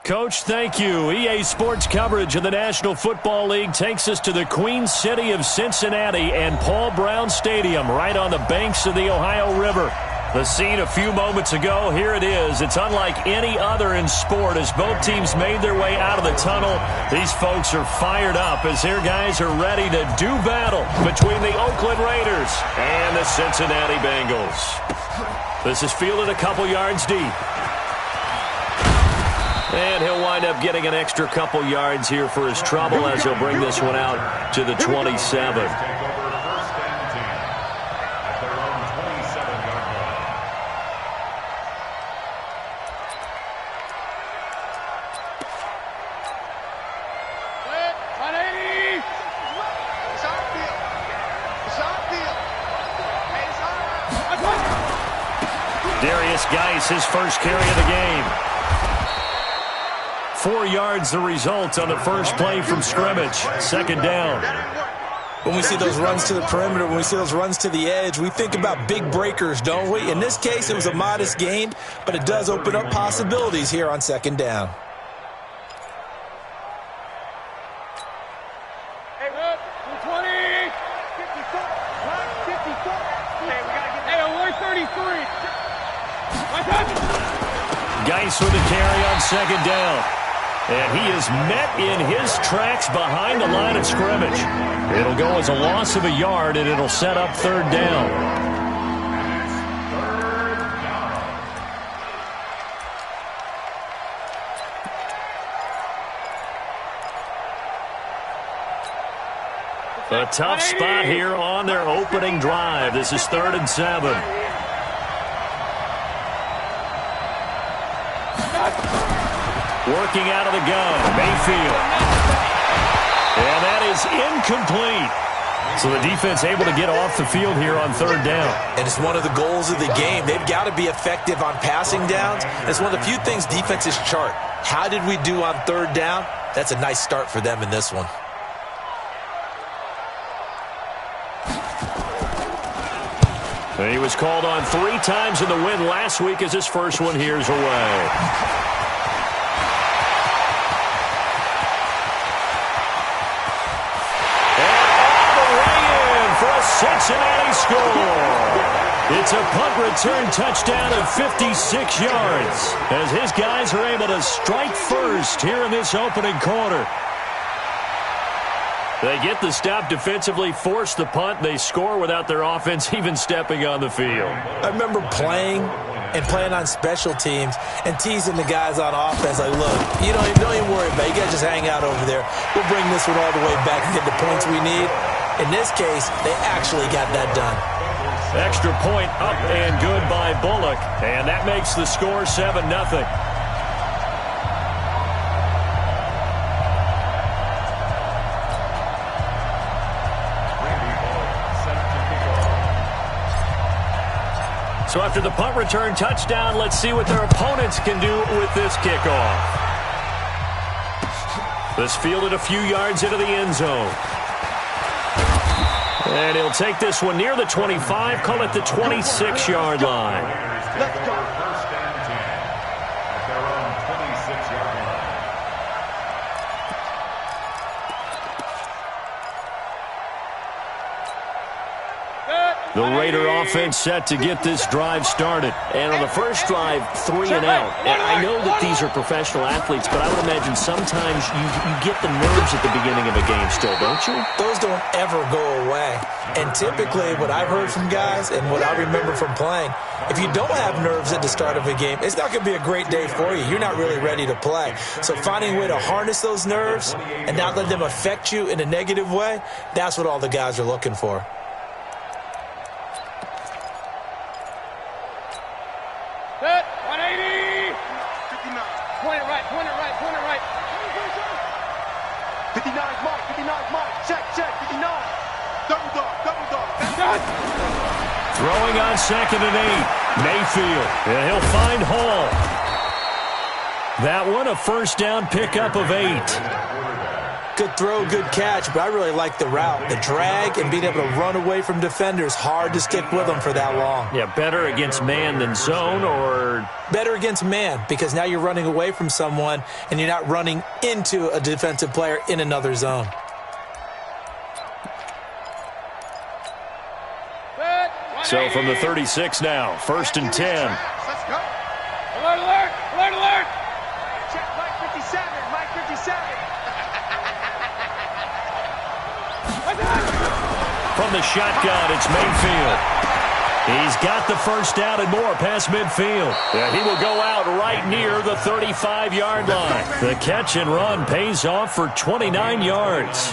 Coach, thank you. EA Sports coverage of the National Football League takes us to the Queen City of Cincinnati and Paul Brown Stadium right on the banks of the Ohio River. The scene a few moments ago, here it is. It's unlike any other in sport as both teams made their way out of the tunnel. These folks are fired up as their guys are ready to do battle between the Oakland Raiders and the Cincinnati Bengals. This is fielded a couple yards deep. And he'll wind up getting an extra couple yards here for his trouble as he'll bring this one out to the 27. Darius Geis, his first carry of the game. 4 yards the result on the first play from scrimmage. Second down. When we see those runs to the perimeter, when we see those runs to the edge, we think about big breakers, don't we? In this case, it was a modest gain, but it does open up possibilities here on second down. Geis with a carry on second down. And he is met in his tracks behind the line of scrimmage. It'll go as a loss of a yard, and it'll set up third down. A tough spot here on their opening drive. This is 3rd and 7. Working out of the gun, Mayfield. And that is incomplete. So the defense able to get off the field here on third down. And it's one of the goals of the game. They've got to be effective on passing downs. It's one of the few things defenses chart. How did we do on third down? That's a nice start for them in this one. And he was called on 3 times in the win last week as his first one here's away. Cincinnati score. It's a punt return touchdown of 56 yards as his guys are able to strike first here in this opening quarter. They get the stop defensively, force the punt. They score without their offense even stepping on the field. I remember playing on special teams and teasing the guys on offense like, look, don't even worry about it. You guys just hang out over there. We'll bring this one all the way back and get the points we need. In this case, they actually got that done. Extra point up and good by Bullock. And that makes the score 7-0. So after the punt return touchdown, let's see what their opponents can do with this kickoff. This fielded a few yards into the end zone. And he'll take this one near the 25, call it the 26-yard line. Let's go. First and 10 at their own 26-yard line. The Raider offense set to get this drive started. And on the first drive, 3 and out. And I know that these are professional athletes, but I would imagine sometimes you get the nerves at the beginning of a game still, don't you? Those don't ever go away. And typically what I've heard from guys and what I remember from playing, if you don't have nerves at the start of a game, it's not going to be a great day for you. You're not really ready to play. So finding a way to harness those nerves and not let them affect you in a negative way, that's what all the guys are looking for. Set, 180. 59. Point it right. 59, Mike. Check. 59. Double dog. Throwing on 2nd and 8. Mayfield. And he'll find Hall. That one a first down pickup of 8. Good throw, good catch, but I really like the route. The drag and being able to run away from defenders, hard to stick with them for that long. Yeah, better against man than zone, or? Better against man, because now you're running away from someone and you're not running into a defensive player in another zone. So from the 36 now, 1st and 10. Let's go. Alert, alert, alert, alert. Check Mike 57, Mike 57. From the shotgun, it's Mayfield. He's got the first down and more past midfield. And he will go out right near the 35-yard line. The catch and run pays off for 29 yards.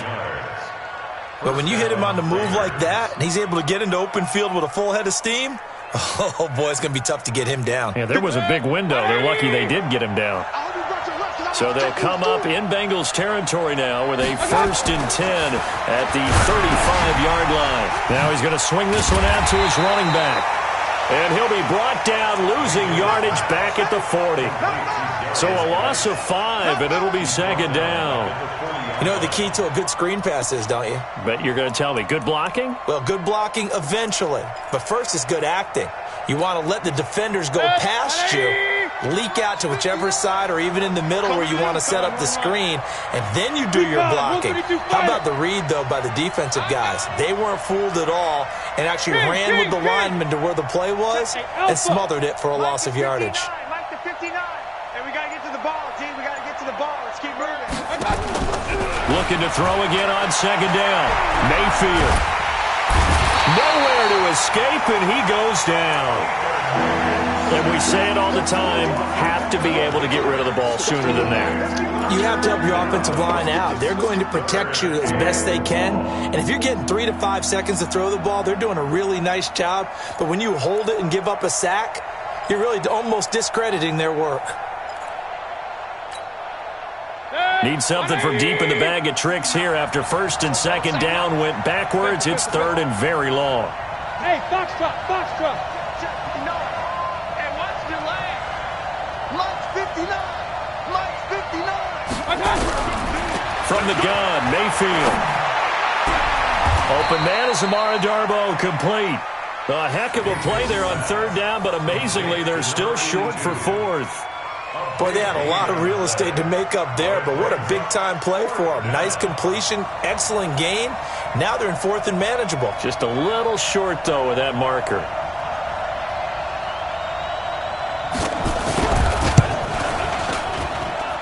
But when you hit him on the move like that, and he's able to get into open field with a full head of steam, oh, boy, it's going to be tough to get him down. Yeah, there was a big window. They're lucky they did get him down. So they'll come up in Bengals territory now with a 1st and 10 at the 35-yard line. Now he's going to swing this one out to his running back. And he'll be brought down, losing yardage back at the 40. So a loss of 5, and it'll be 2nd down. You know what the key to a good screen pass is, don't you? Bet you're going to tell me. Good blocking? Well, good blocking eventually. But first is good acting. You want to let the defenders go past you, leak out to whichever side or even in the middle where you want to set up the screen, and then you do your blocking. How about the read, though, by the defensive guys? They weren't fooled at all and actually ran with the lineman to where the play was and smothered it for a loss of yardage. Mike to 59. And we got to get to the ball, team. We got to get to the ball. Let's keep moving. Looking to throw again on 2nd down. Mayfield. Nowhere to escape, and he goes down. And we say it all the time, have to be able to get rid of the ball sooner than that. You have to help your offensive line out. They're going to protect you as best they can. And if you're getting 3 to 5 seconds to throw the ball, they're doing a really nice job. But when you hold it and give up a sack, you're really almost discrediting their work. Need something from deep in the bag of tricks here after 1st and 2nd down went backwards. It's 3rd and very long. Hey, Foxtrot, Foxtrot. No. Hey, watch the leg. Mike's 59. Mike's 59. From the gun, Mayfield. Open man is Amara Darbo, complete. A heck of a play there on 3rd down, but amazingly, they're still short for 4th. Boy, they had a lot of real estate to make up there, but what a big-time play for them. Nice completion, excellent gain. Now they're in 4th and manageable. Just a little short, though, with that marker.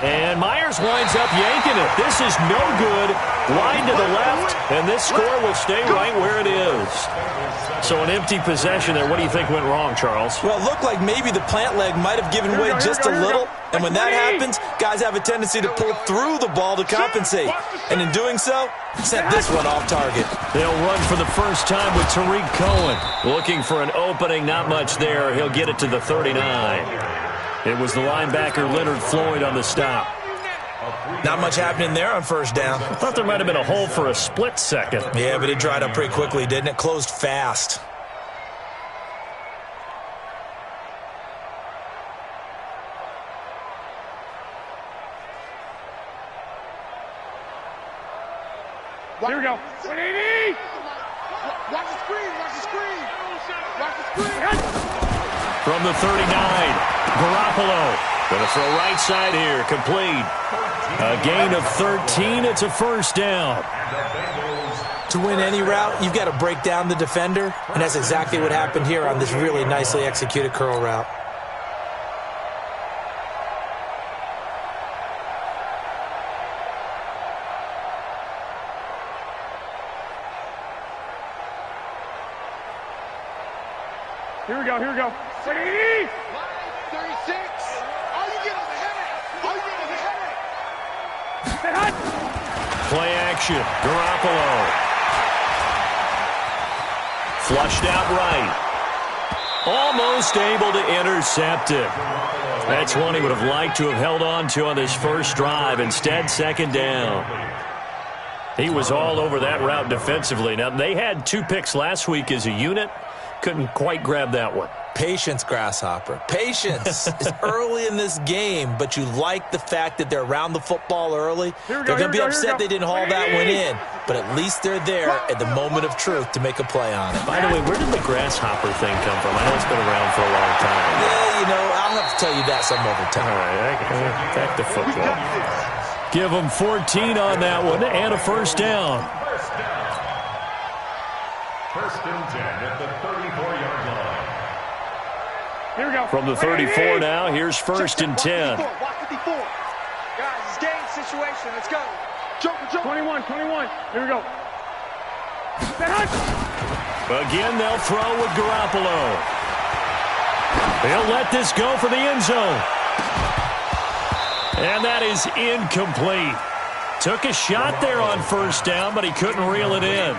And Myers winds up yanking it. This is no good. Wide to the left, and this score will stay right where it is. So an empty possession there. What do you think went wrong, Charles? Well, it looked like maybe the plant leg might have given way just a little. And when that happens, guys have a tendency to pull through the ball to compensate. And in doing so, sent this one off target. They'll run for the first time with Tariq Cohen. Looking for an opening, not much there. He'll get it to the 39. It was the linebacker Leonard Floyd on the stop. Not much happening there on 1st down. I thought there might have been a hole for a split second. Yeah, but it dried up pretty quickly, didn't it? Closed fast. Here we go. 180. Watch the screen. Watch the screen. Watch the screen. From the 39, Garoppolo. Going to throw right side here. Complete. A gain of 13. It's a 1st down. To win any route, you've got to break down the defender, and that's exactly what happened here on this really nicely executed curl route. Here we go. Here we go. 30. 36. All you get is a headache. All you get is a headache. Play action. Garoppolo. Flushed out right. Almost able to intercept it. That's one he would have liked to have held on to on this first drive. Instead, 2nd down. He was all over that route defensively. Now, they had 2 picks last week as a unit. couldn't quite grab that one. Patience, Grasshopper. Patience. It's early in this game, but you like the fact that they're around the football early. They're going to be upset they didn't haul that one in, but at least they're there at the moment of truth to make a play on it. By the way, where did the Grasshopper thing come from? I know it's been around for a long time. Yeah, you know, I'll have to tell you that some other time. All right, back to football. Give them 14 on that one and a first down. First and 10 at the 34-yard line. Here we go. From the 34 now, here's first and 10. Watch 54. Guys, it's game situation. Let's go. Jump. 21. Here we go. Again, they'll throw with Garoppolo. He'll let this go for the end zone. And that is incomplete. Took a shot there on first down, but he couldn't reel it in.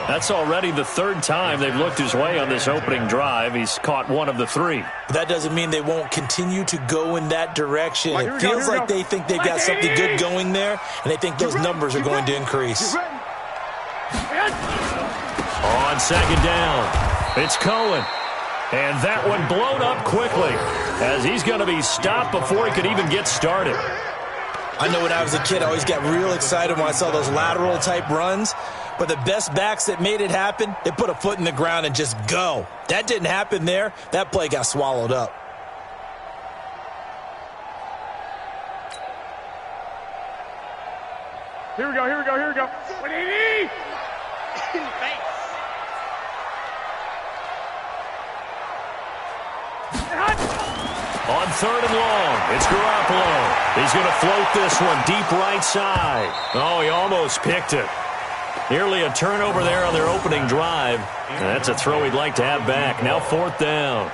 That's already the third time they've looked his way on this opening drive. He's caught one of the three. That doesn't mean they won't continue to go in that direction. It feels like they think they've got something good going there, and they think those numbers are going to increase. On second down, it's Cohen. And that one blown up quickly as he's going to be stopped before he could even get started. I know when I was a kid, I always got real excited when I saw those lateral-type runs. But the best backs that made it happen, they put a foot in the ground and just go. That didn't happen there. That play got swallowed up. Here we go. 180. On third and long, it's Garoppolo. He's going to float this one deep right side. Oh, he almost picked it. Nearly a turnover there on their opening drive. And that's a throw he'd like to have back. Now fourth down.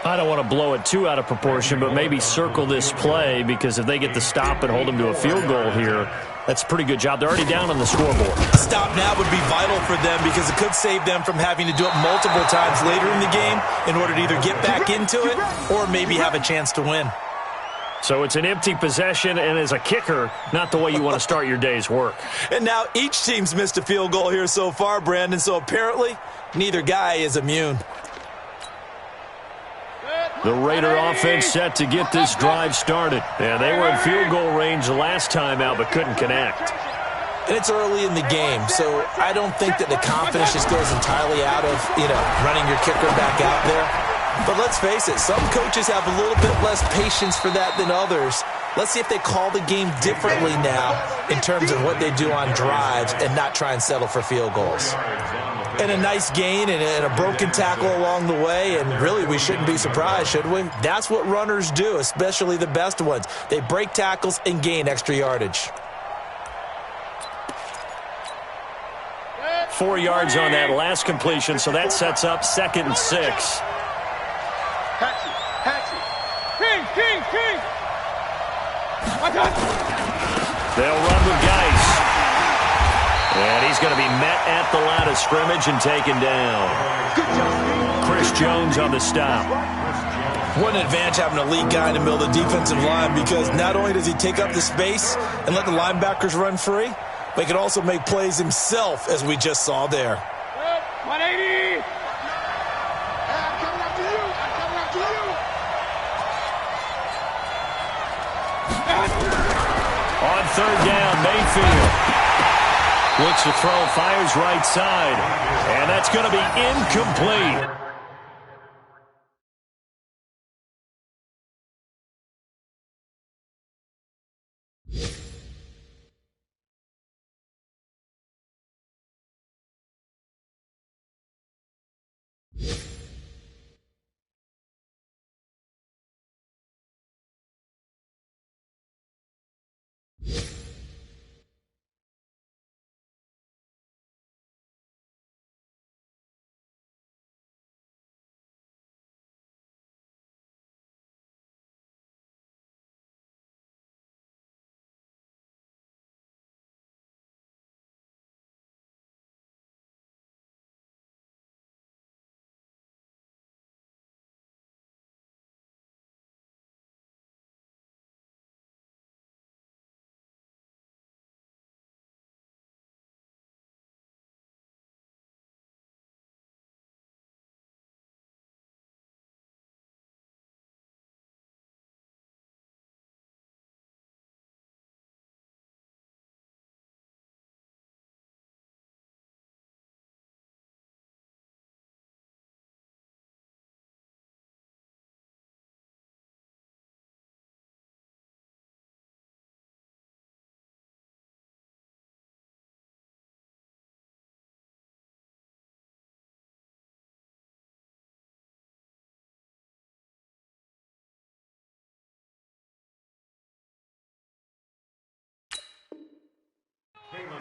I don't want to blow it too out of proportion, but maybe circle this play because if they get the stop and hold them to a field goal here, that's a pretty good job. They're already down on the scoreboard. Stop now would be vital for them because it could save them from having to do it multiple times later in the game in order to either get back into it or maybe have a chance to win. So it's an empty possession, and as a kicker, not the way you want to start your day's work. And now each team's missed a field goal here so far, Brandon, so apparently neither guy is immune. The Raider offense set to get this drive started. And they were in field goal range the last time out, but couldn't connect. And it's early in the game, so I don't think that the confidence just goes entirely out of, running your kicker back out there. But let's face it, some coaches have a little bit less patience for that than others. Let's see if they call the game differently now in terms of what they do on drives and not try and settle for field goals. And a nice gain and a broken tackle along the way, and really we shouldn't be surprised, should we? That's what runners do, especially the best ones. They break tackles and gain extra yardage. 4 yards on that last completion, so that sets up 2nd and 6. King. They'll run with Geis. And he's going to be met at the line of scrimmage and taken down. Chris Jones on the stop. What an advantage having a lead guy in the middle of the defensive line because not only does he take up the space and let the linebackers run free, but he can also make plays himself, as we just saw there. 180. On third down, Mayfield looks to throw, fires right side, and that's going to be incomplete.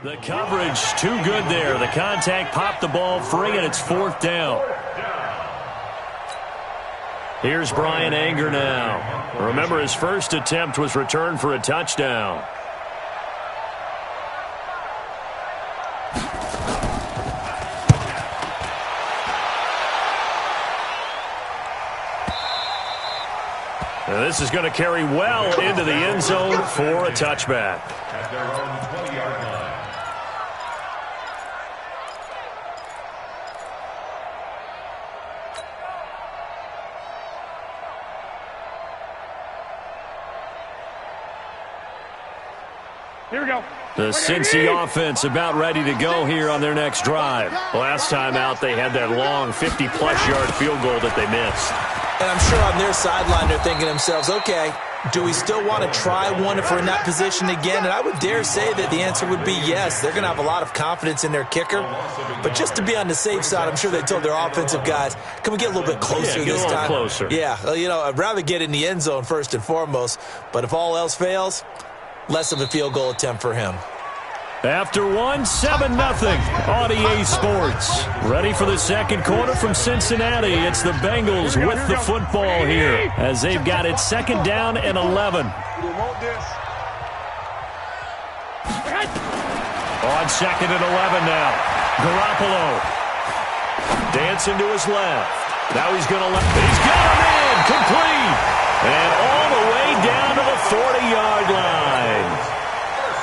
The coverage too good there. The contact popped the ball free, and it's 4th down. Here's Brian Anger now. Remember, his first attempt was returned for a touchdown. And this is going to carry well into the end zone for a touchback. At their own 20-yard line. Here we go. The Cincy offense about ready to go here on their next drive. Last time out, they had that long 50-plus yard field goal that they missed. And I'm sure on their sideline they're thinking to themselves, okay, do we still want to try one if we're in that position again? And I would dare say that the answer would be yes. They're going to have a lot of confidence in their kicker. But just to be on the safe side, I'm sure they told their offensive guys, can we get a little bit closer this time? Closer. Yeah, you know, I'd rather get in the end zone first and foremost. But if all else fails, less of a field goal attempt for him. After one, 7-0 on EA Sports. Ready for the second quarter from Cincinnati. It's the Bengals with the football here as they've got it 2nd down and 11. On 2nd and 11 now. Garoppolo. Dancing to his left. Now he's going to he's got him in. Complete. And all the way down to the 40-yard line.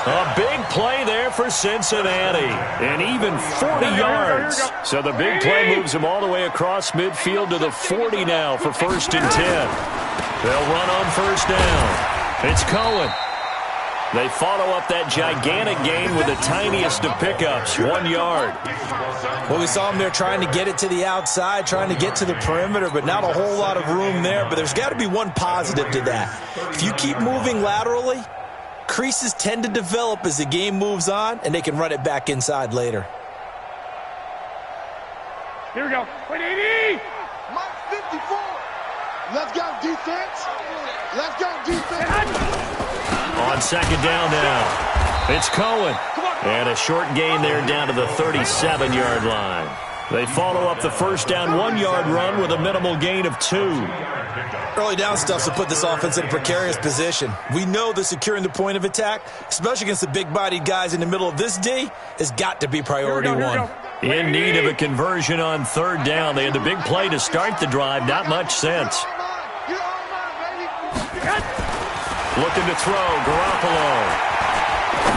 A big play there for Cincinnati, and even 40 yards. So the big play moves them all the way across midfield to the 40 now for 1st and 10. They'll run on 1st down. It's Cohen. They follow up that gigantic gain with the tiniest of pickups, 1 yard. Well, we saw them there trying to get it to the outside, trying to get to the perimeter, but not a whole lot of room there. But there's got to be one positive to that. If you keep moving laterally, creases tend to develop as the game moves on, and they can run it back inside later. Here we go. Wait, 80. Mike 54. Let's go, defense. Let's go, defense. On 2nd down now, it's Cohen. And a short gain there down to the 37-yard line. They follow up the 1st down 1-yard run with a minimal gain of 2. Early down stuff to put this offense in a precarious position. We know that securing the point of attack, especially against the big-bodied guys in the middle of this D, has got to be priority one. In need of a conversion on 3rd down. They had the big play to start the drive. Not much sense. Looking to throw, Garoppolo.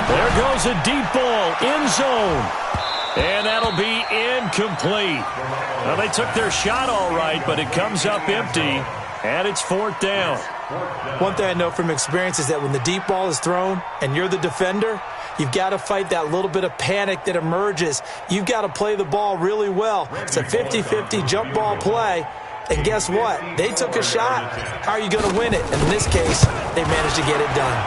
There goes a deep ball, end zone. And that'll be incomplete. Well, they took their shot all right, but it comes up empty, and it's 4th down. One thing I know from experience is that when the deep ball is thrown and you're the defender, you've got to fight that little bit of panic that emerges. You've got to play the ball really well. It's a 50-50 jump ball play. And guess what? They took a shot. How are you going to win it? And in this case, they managed to get it done.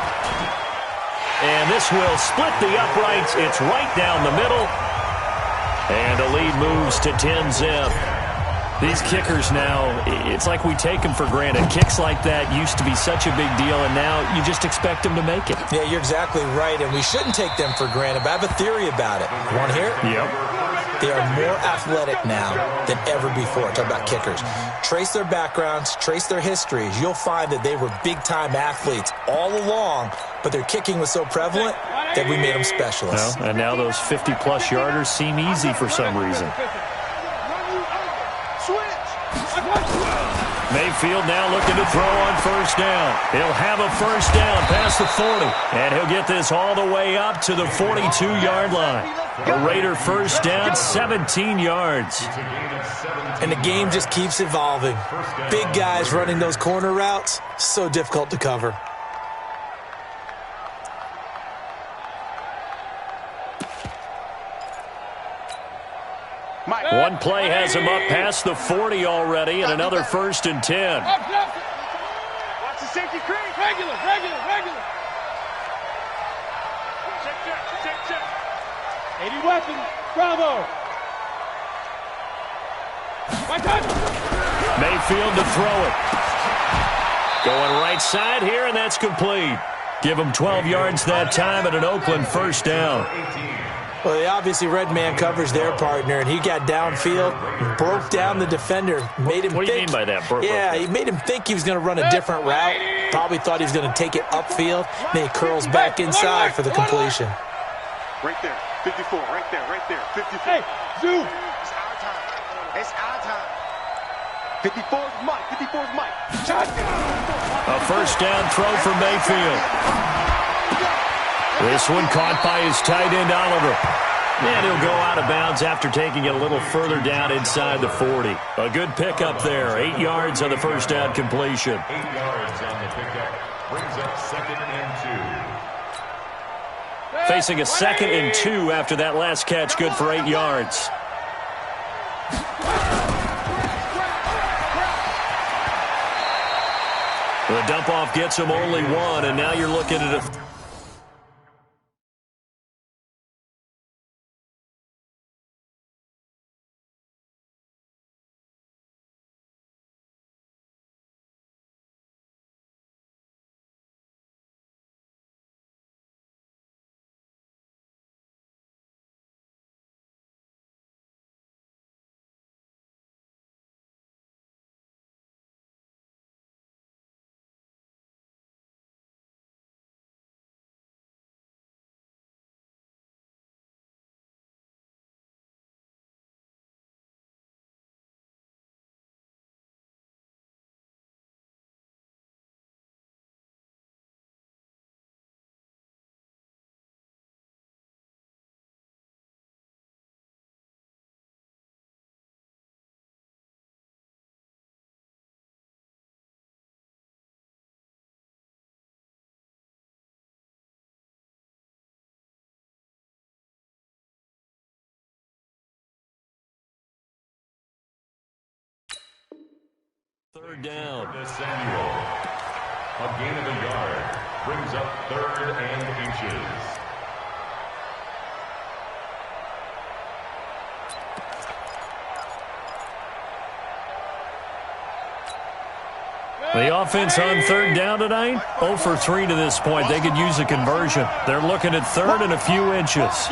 And this will split the uprights. It's right down the middle. And the lead moves to 10-zip. These kickers now, it's like we take them for granted. Kicks like that used to be such a big deal, and now you just expect them to make it. Yeah, you're exactly right, and we shouldn't take them for granted, but I have a theory about it. You want to hear it? Yep. They are more athletic now than ever before. Talk about kickers. Trace their backgrounds, trace their histories. You'll find that they were big-time athletes all along, but their kicking was so prevalent that we made them specialists. Well, and now those 50-plus yarders seem easy for some reason. Mayfield now looking to throw on 1st down. He'll have a 1st down past the 40. And he'll get this all the way up to the 42-yard line. A Raider 1st down, 17 yards. And the game just keeps evolving. Big guys running those corner routes, so difficult to cover. One play has him up past the 40 already, and another 1st and 10. Watch the safety creep. Regular. Check. 80 weapons. Bravo. Mayfield to throw it. Going right side here, and that's complete. Give him 12 yards that time at an Oakland 1st down. Well, they obviously read man coverage their partner, and he got downfield, broke down the defender, made him What do you think. mean by that? He made him think he was going to run a different route. Probably thought he was going to take it upfield. Then he curls back inside for the completion. Right there, 54, right there, 54. Hey, zoom. It's our time. It's our time. 54's Mike, 54's Mike. A first down throw for Mayfield. This one caught by his tight end, Oliver. And he'll go out of bounds after taking it a little further down inside the 40. A good pickup there. 8 yards on the first down completion. 8 yards on the pickup. Brings up 2nd and 2. Facing a 2nd and 2 after that last catch. Good for 8 yards. The dump-off gets him only 1, and now you're looking at a... Third down. Samuel. A gain of a yard. Brings up 3rd and inches. The offense on 3rd down tonight, 0 for 3 to this point. They could use a conversion. They're looking at 3rd and a few inches.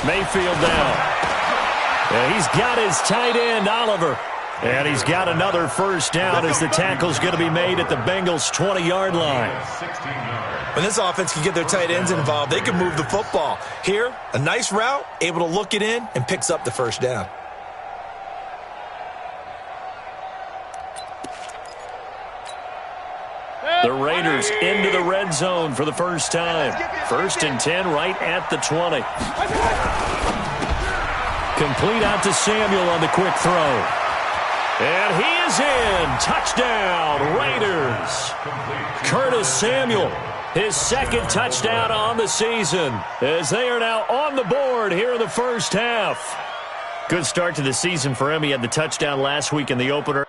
Mayfield down. Yeah, he's got his tight end, Oliver. And he's got another first down as the tackle's going to be made at the Bengals' 20-yard line. 16 yards. When this offense can get their tight ends involved, they can move the football. Here, a nice route, able to look it in, and picks up the first down. The Raiders into the red zone for the first time. 1st and 10 right at the 20. Complete out to Samuel on the quick throw. And he is in. Touchdown, Raiders. Curtis Samuel, his 2nd touchdown on the season, as they are now on the board here in the first half. Good start to the season for him. He had the touchdown last week in the opener.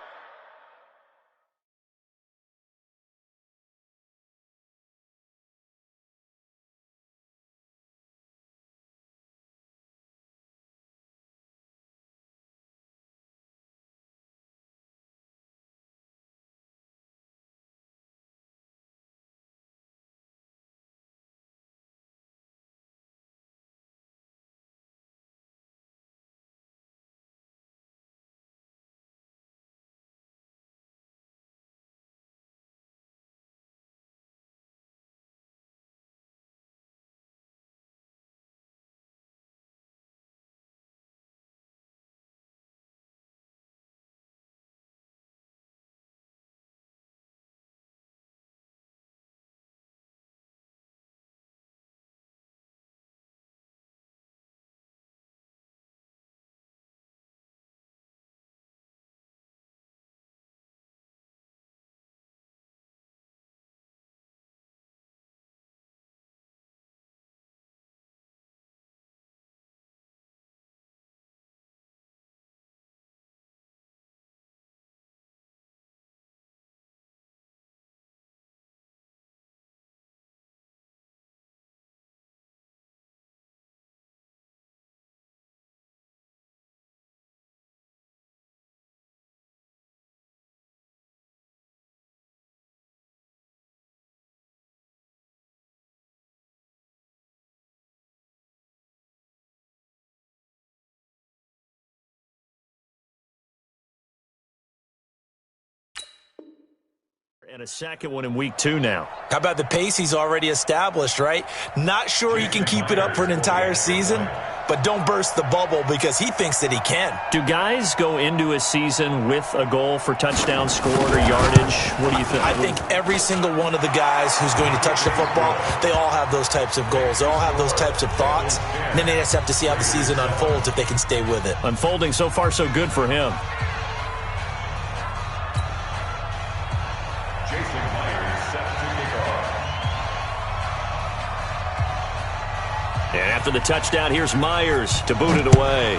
And a second one in week 2 now. How about the pace he's already established, right? Not sure he can keep it up for an entire season, but don't burst the bubble because he thinks that he can. Do guys go into a season with a goal for touchdown scored or yardage? What do you think? I think every single one of the guys who's going to touch the football, they all have those types of goals. They all have those types of thoughts. And then they just have to see how the season unfolds if they can stay with it. Unfolding so far so good for him. And after the touchdown, here's Myers to boot it away.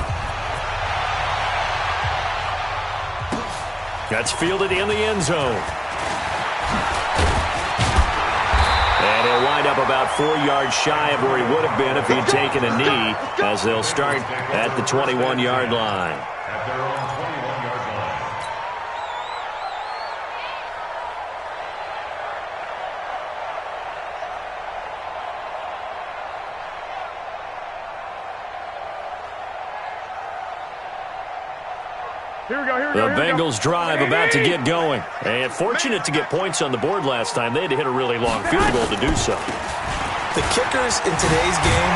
That's fielded in the end zone. And he'll wind up about 4 yards shy of where he would have been if he had taken a knee, as they'll start at the 21-yard line. At their own 21-yard line. Here we go, here we The go. Bengals drive about to get going. And fortunate to get points on the board last time. They had to hit a really long field goal to do so. The kickers in today's game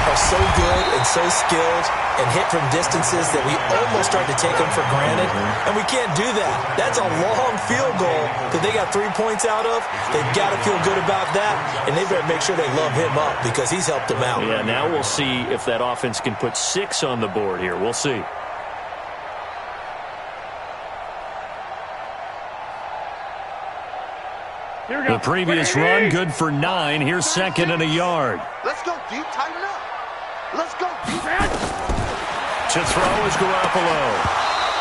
are so good and so skilled and hit from distances that we almost start to take them for granted. And we can't do that. That's a long field goal that they got 3 points out of. They've got to feel good about that, and they better make sure they love him up because he's helped them out. Yeah, now we'll see if that offense can put 6 on the board here. We'll see. The previous run, good for 9. Here's second and a yard. Let's go deep, tighten up. Let's go deep. To throw is Garoppolo.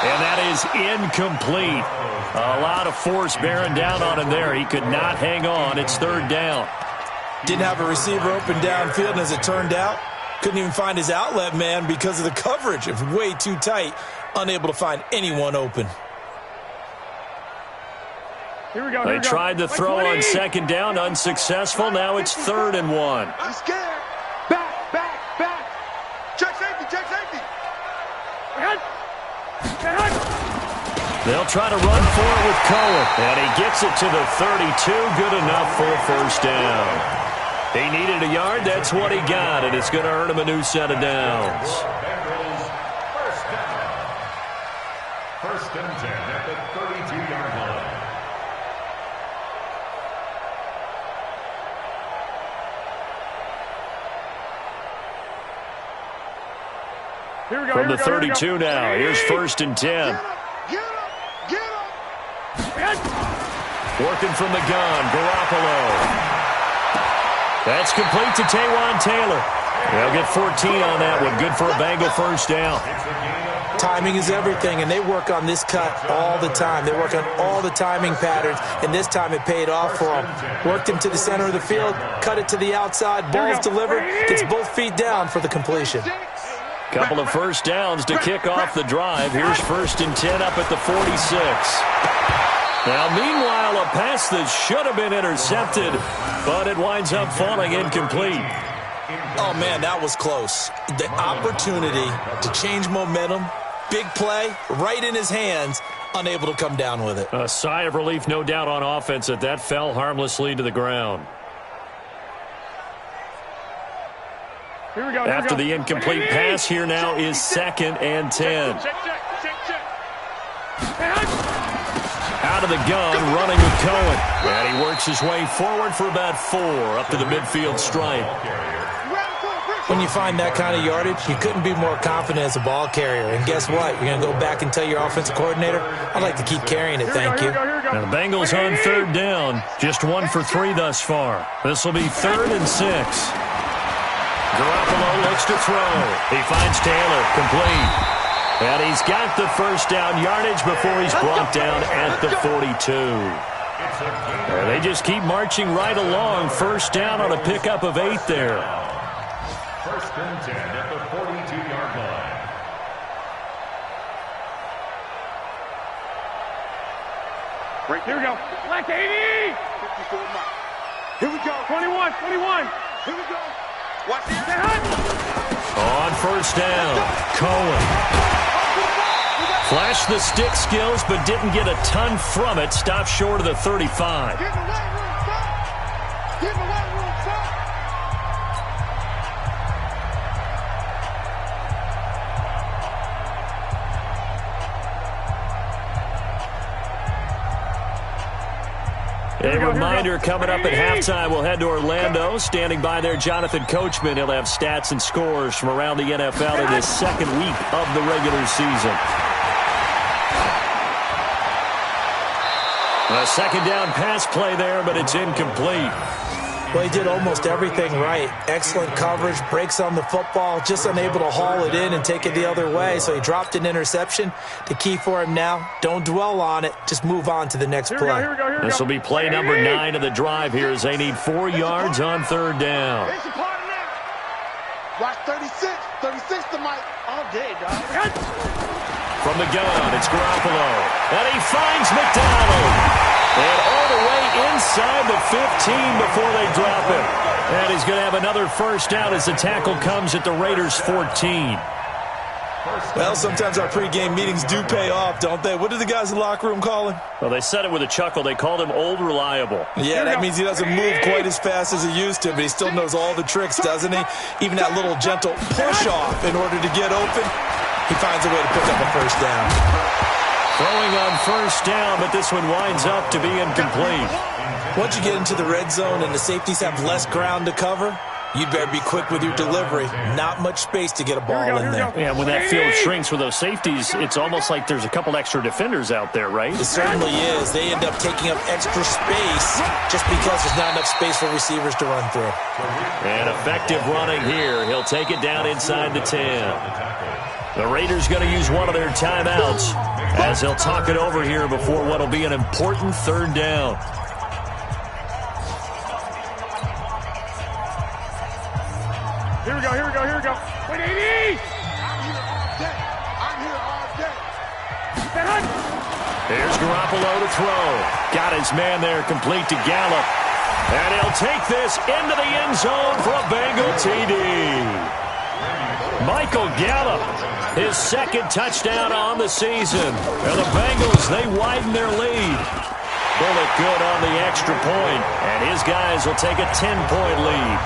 And that is incomplete. A lot of force bearing down on him there. He could not hang on. It's third down. Didn't have a receiver open downfield, and as it turned out, couldn't even find his outlet man because of the coverage. It was way too tight, unable to find anyone open. Here we go. They tried the throw on second down, unsuccessful. Now it's 3rd and 1. I'm scared. Back. Check safety. Ahead. They'll try to run for it with Cohen. And he gets it to the 32. Good enough for a first down. He needed a yard. That's what he got. And it's going to earn him a new set of downs. First and 10 at the 32-yard line. From the 32 now. Here's first and 10. Get him. Working from the gun, Garoppolo. That's complete to Taywan Taylor. They'll get 14 on that one. Good for a Bengal first down. Timing is everything, and they work on this cut all the time. They work on all the timing patterns, and this time it paid off for them. Worked him to the center of the field, cut it to the outside, ball's delivered, gets both feet down for the completion. Couple of first downs to kick off the drive. Here's first and 10 up at the 46. Now, meanwhile, a pass that should have been intercepted, but it winds up falling incomplete. Oh, man, that was close. The opportunity to change momentum, big play, right in his hands, unable to come down with it. A sigh of relief, no doubt, on offense that fell harmlessly to the ground. Here we go. After the incomplete pass, here now is second and 10. Check. Out of the gun, running with Cohen. And he works his way forward for about 4 up to the midfield stripe. When you find that kind of yardage, you couldn't be more confident as a ball carrier. And guess what? You're going to go back and tell your offensive coordinator, I'd like to keep carrying it, thank you. Now the Bengals on third down. Just 1 for 3 thus far. This will be 3rd and 6. Garoppolo looks to throw. He finds Taylor, complete. And he's got the first down yardage before he's brought down at the 42. And they just keep marching right along. First down on a pickup of 8 there. First and 10 at the 42-yard line. Right, here we go. Black 80. 54 miles. Here we go. 21. Here we go. Watch this. On first down, Cohen. Flashed the stick skills, but didn't get a ton from it. Stopped short of the 35. Get in the weight room, stop. Get in the weight room, stop. A reminder coming up at halftime, we'll head to Orlando. Standing by there, Jonathan Coachman. He'll have stats and scores from around the NFL in his second week of the regular season. A second down pass play there, but it's incomplete. Well, he did almost everything right. Excellent coverage, breaks on the football, just unable to haul it in and take it the other way. So he dropped an interception. The key for him now, don't dwell on it. Just move on to the next play. This will be play number 9 of the drive here as they need 4 yards on third down. Watch 36. 36 to Mike all day, dog. From the gun, it's Garoppolo. And he finds McDonald. And all the way inside the 15 before they drop him. And he's going to have another first down as the tackle comes at the Raiders' 14. Well, sometimes our pregame meetings do pay off, don't they? What do the guys in the locker room call him? Well, they said it with a chuckle. They called him Old Reliable. Yeah, that means he doesn't move quite as fast as he used to, but he still knows all the tricks, doesn't he? Even that little gentle push-off in order to get open, he finds a way to pick up a first down. Throwing on first down, but this one winds up to be incomplete. Once you get into the red zone and the safeties have less ground to cover, you'd better be quick with your delivery. Not much space to get a ball in there. Yeah, when that field shrinks with those safeties, it's almost like there's a couple extra defenders out there, right? It certainly is. They end up taking up extra space just because there's not enough space for receivers to run through. And effective running here. He'll take it down inside the 10. The Raiders going to use one of their timeouts as they'll talk it over here before what will be an important third down. Here we go, here we go, here we go. 180! I'm here all day. Here's Garoppolo to throw. Got his man there complete to Gallup. And he'll take this into the end zone for a Bengal TD. Michael Gallup, his second touchdown on the season. And the Bengals, they widen their lead. Bullock good on the extra point, and his guys will take a 10-point lead.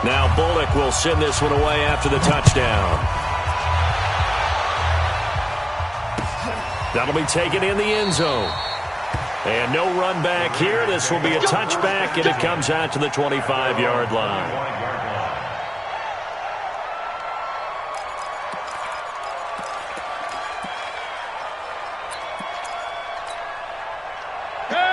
Now Bullock will send this one away after the touchdown. That'll be taken in the end zone. And no run back here. This will be a touchback, and it comes out to the 25-yard line.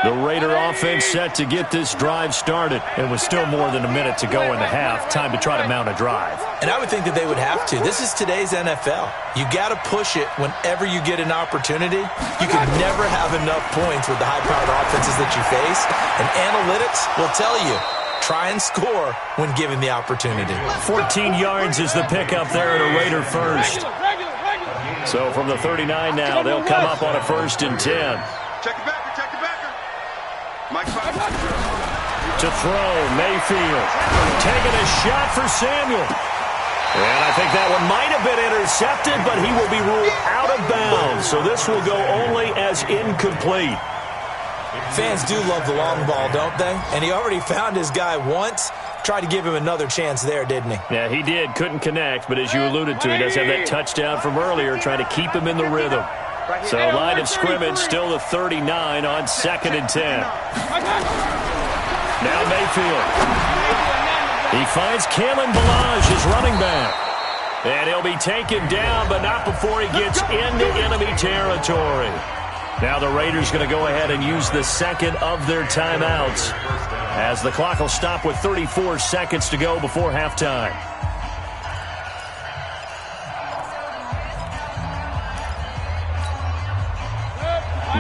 The Raider offense set to get this drive started. It was still more than a minute to go in the half. Time to try to mount a drive. And I would think that they would have to. This is today's NFL. You got to push it whenever you get an opportunity. You can never have enough points with the high-powered offenses that you face. And analytics will tell you, try and score when given the opportunity. 14 yards is the pickup there at a Raider first. So from the 39 now, they'll come up on a 1st and 10. Check it back, check it back. Mike To throw, Mayfield. Taking a shot for Samuel. And I think that one might have been intercepted, but he will be ruled out of bounds. So this will go only as incomplete. Fans do love the long ball, don't they? And he already found his guy once. Tried to give him another chance there, didn't he? Yeah, he did. Couldn't connect, but as you alluded to, he does have that touchdown from earlier, trying to keep him in the rhythm. So line of scrimmage, still the 39 on 2nd and 10. Now Mayfield. He finds Kalen Ballage, his running back. And he'll be taken down, but not before he gets into enemy territory. Now the Raiders going to go ahead and use the second of their timeouts, as the clock will stop with 34 seconds to go before halftime.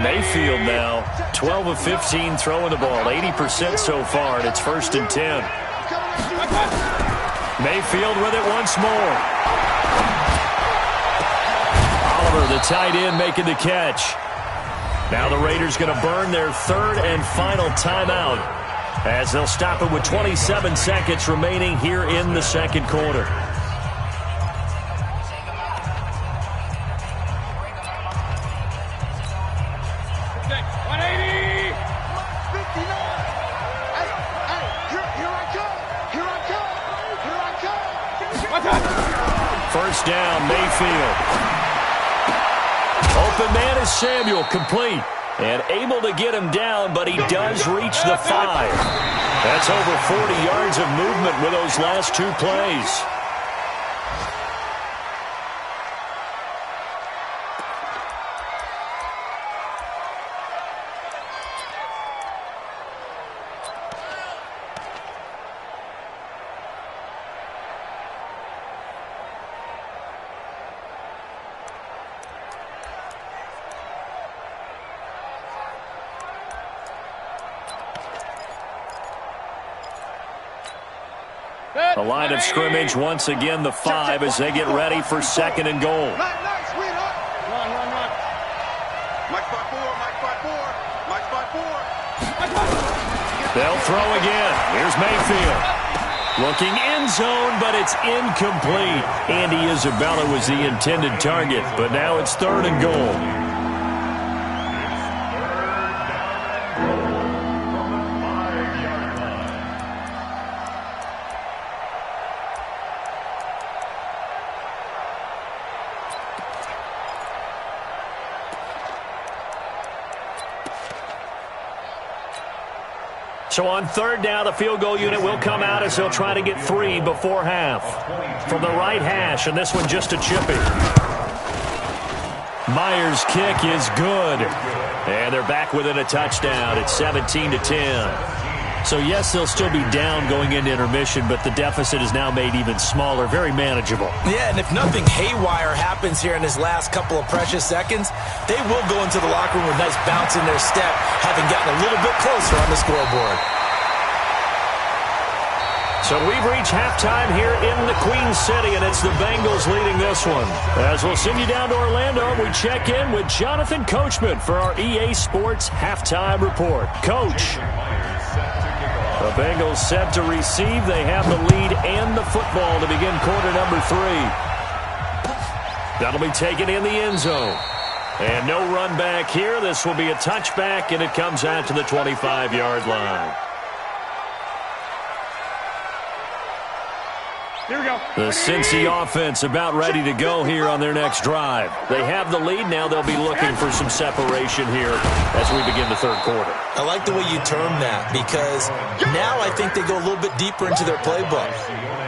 Mayfield now, 12 of 15 throwing the ball, 80% so far, and it's 1st and 10. Mayfield with it once more. Oliver, the tight end, making the catch. Now the Raiders going to burn their 3rd and final timeout, as they'll stop it with 27 seconds remaining here in the 2nd quarter. 180. 59. Hey, here I come. Here I come. Here I come. First down, Mayfield. Open man is Samuel, complete. And able to get him down, but he does reach the 5. That's over 40 yards of movement with those last 2 plays. The line of scrimmage, once again, the 5 as they get ready for 2nd and goal. Run. Mike 5-4, Mike 5-4, Mike 5-4. They'll throw again. Here's Mayfield. Looking end zone, but it's incomplete. Andy Isabella was the intended target, but now it's 3rd and goal. So on 3rd down, the field goal unit will come out as they'll try to get 3 before half. From the right hash, and this one just a chippy. Myers' kick is good. And they're back within a touchdown. It's 17-10. So yes, they'll still be down going into intermission, but the deficit is now made even smaller, very manageable. Yeah, and if nothing haywire happens here in his last couple of precious seconds, they will go into the locker room with a nice bounce in their step, having gotten a little bit closer on the scoreboard. So we've reached halftime here in the Queen City, and it's the Bengals leading this one. As we'll send you down to Orlando, we check in with Jonathan Coachman for our EA Sports Halftime Report. Coach. The Bengals set to receive. They have the lead and the football to begin quarter number 3. That'll be taken in the end zone. And no run back here. This will be a touchback, and it comes out to the 25-yard line. Here we go. The Cincy offense about ready to go here on their next drive. They have the lead. Now they'll be looking for some separation here as we begin the 3rd quarter. I like the way you term that, because now I think they go a little bit deeper into their playbook.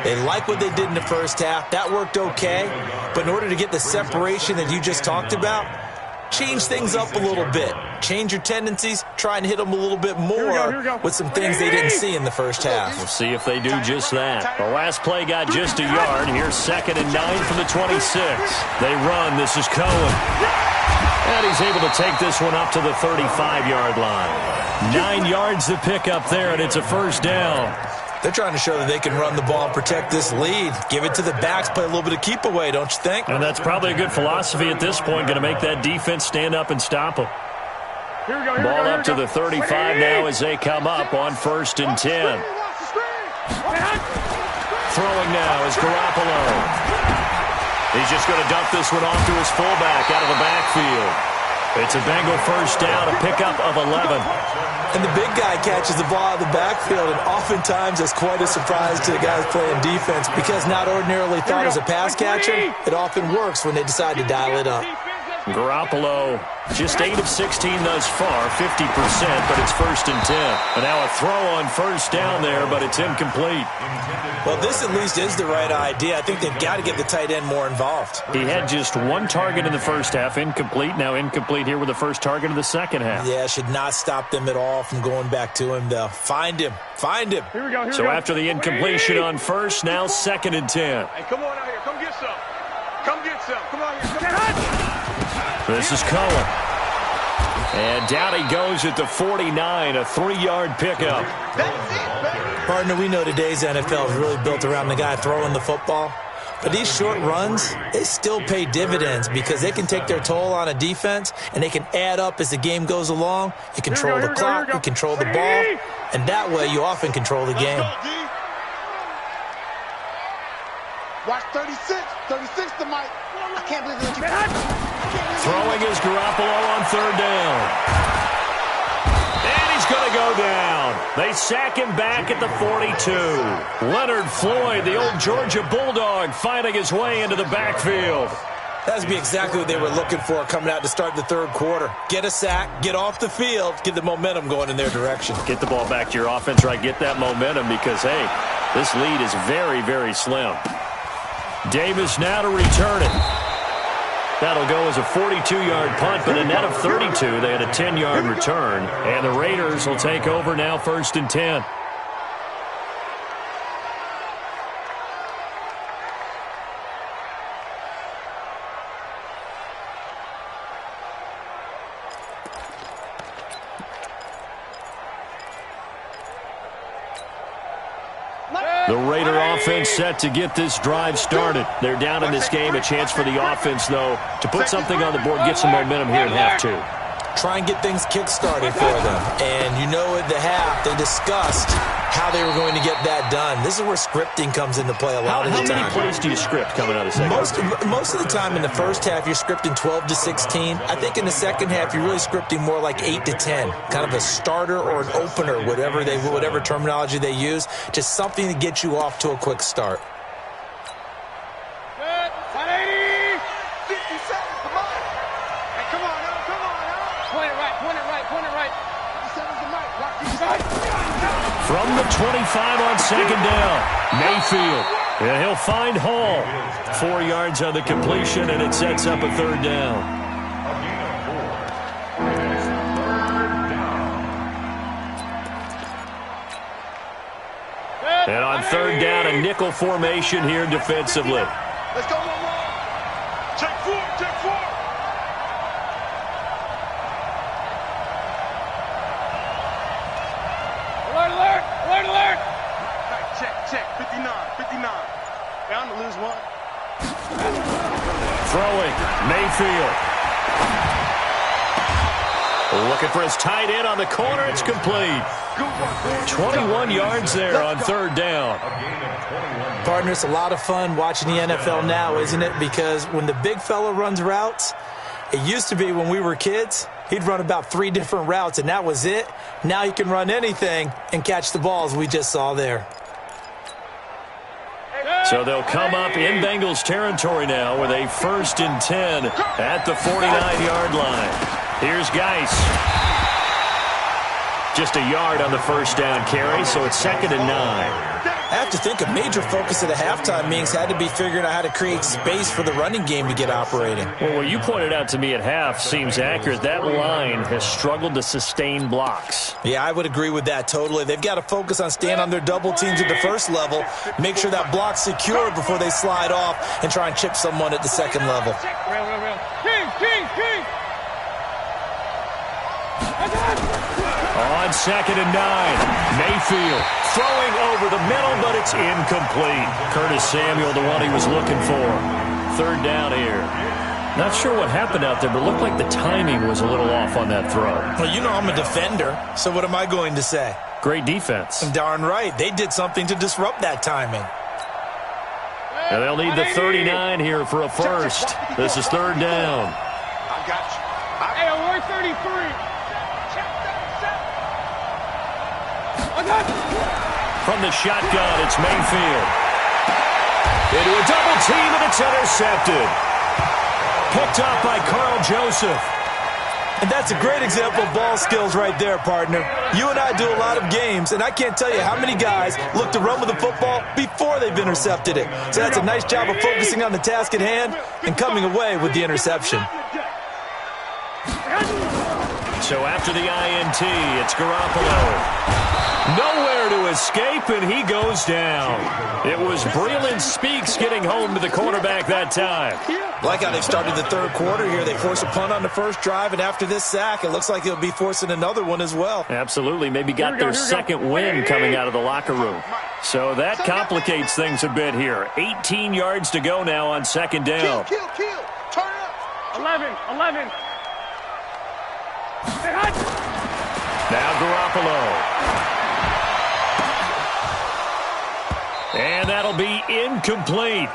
They like what they did in the first half. That worked okay. But in order to get the separation that you just talked about, change things up a little bit. Change your tendencies. Try and hit them a little bit more with some things they didn't see in the first half. We'll see if they do just that. The last play got just a yard. Here's 2nd and 9 from the 26. They run. This is Cohen. And he's able to take this one up to the 35-yard line. 9 yards to pick up there, and it's a first down. They're trying to show that they can run the ball and protect this lead. Give it to the backs, play a little bit of keep away, don't you think? And that's probably a good philosophy at this point, going to make that defense stand up and stop them. Ball up to the 35 now as they come up on 1st and 10. Throwing now is Garoppolo. He's just going to dump this one off to his fullback out of the backfield. It's a Bengal first down, a pickup of 11. And the big guy catches the ball out of the backfield, and oftentimes it's quite a surprise to the guys playing defense, because not ordinarily thought as a pass catcher, it often works when they decide to dial it up. Garoppolo just 8 of 16 thus far, 50%, but it's 1st and 10. And now a throw on first down there, but it's incomplete. Well, this at least is the right idea. I think they've got to get the tight end more involved. He had just 1 target in the first half, incomplete. Now incomplete here with the first target of the second half. Yeah, should not stop them at all from going back to him, though. Find him. Find him. Here we go. So after the incompletion on first, now 2nd and 10. Hey, come on out here. Come get some. Come get some. Come on here. This is Cohen. And down he goes at the 49, a 3-yard pickup. Partner, we know today's NFL is really built around the guy throwing the football. But these short runs, they still pay dividends, because they can take their toll on a defense, and they can add up as the game goes along. You control the clock, you control the ball, and that way you often control the game. Watch 36. 36 to Mike. I can't believe that. Throwing is Garoppolo on 3rd down. They sack him back at the 42. Leonard Floyd, the old Georgia Bulldog, fighting his way into the backfield. That would be exactly what they were looking for coming out to start the third quarter. Get a sack, get off the field, get the momentum going in their direction. Get the ball back to your offense, right? Get that momentum because, hey, this lead is very, very slim. Davis now to return it. That'll go as a 42-yard punt, but a net of 32. They had a 10-yard return, and the Raiders will take over now 1st and 10. The Raider offense set to get this drive started. They're down in this game. A chance for the offense, though, to put something on the board, get some momentum here in half two. Try and get things kick-started for them. And you know at the half, they discussed how they were going to get that done. This is where scripting comes into play a lot of the time. How many plays do you script coming out of the second? Most of the time in the first half, you're scripting 12 to 16. I think in the second half, you're really scripting more like 8 to 10. Kind of a starter or an opener, whatever terminology they use. Just something to get you off to a quick start. Good. 180. 50 seconds. Come on. Hey, come on now. Come on now. Point it right. Point it right. Point it right. 50 seconds to Mike. Rock these right. From the 25 on second down, Mayfield. And he'll find Hall. 4 yards on the completion, and it sets up a third down. And on third down, a nickel formation here defensively. Let's go one more. Check 4. Check 4. Alert, alert. Alert, alert. Right, check. 59. 59. Down to lose one. Throwing, Mayfield. Looking for his tight end on the corner. It's complete. 21 yards there on third down. Partner, it's a lot of fun watching the NFL now, isn't it? Because when the big fella runs routes, it used to be when we were kids, he'd run about 3 different routes, and that was it. Now he can run anything and catch the balls we just saw there. So they'll come up in Bengals territory now with a 1st and 10 at the 49-yard line. Here's Geis. Just a yard on the first down carry, so it's 2nd and 9. I have to think a major focus of the halftime meetings had to be figuring out how to create space for the running game to get operating. Well, what you pointed out to me at half seems accurate. That line has struggled to sustain blocks. Yeah, I would agree with that totally. They've got to focus on staying on their double teams at the first level, make sure that block's secure before they slide off and try and chip someone at the second level. Real. King. On 2nd and 9, Mayfield throwing over the middle, but it's incomplete. Curtis Samuel, the one he was looking for. Third down here. Not sure what happened out there, but it looked like the timing was a little off on that throw. Well, you know I'm a defender, so what am I going to say? Great defense. Darn right. They did something to disrupt that timing. And they'll need the 39 here for a first. This is third down. I got you. Hey, I'm 133. From the shotgun, it's Mayfield. Into a double team, and it's intercepted. Picked up by Carl Joseph. And that's a great example of ball skills right there, partner. You and I do a lot of games, and I can't tell you how many guys look to run with the football before they've intercepted it. So that's a nice job of focusing on the task at hand and coming away with the interception. So after the INT, it's Garoppolo. Nowhere to escape, and he goes down. It was Breland Speaks getting home to the cornerback that time. Like how they've started the third quarter here. They force a punt on the first drive, and after this sack, it looks like they'll be forcing another one as well. Absolutely. Maybe got their second win coming out of the locker room. So that complicates things a bit here. 18 yards to go now on 2nd down. Kill. Turn up. 11. Now Garoppolo. And that'll be incomplete.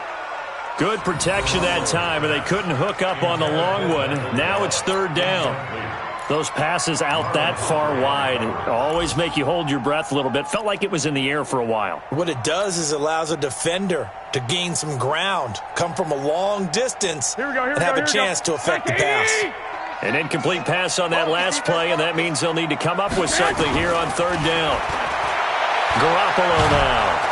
Good protection that time, and they couldn't hook up on the long one. Now it's third down. Those passes out that far wide always make you hold your breath a little bit. Felt like it was in the air for a while. What it does is it allows a defender to gain some ground, come from a long distance, and have a chance to affect the pass. An incomplete pass on that last play, and that means they'll need to come up with something here on third down. Garoppolo now.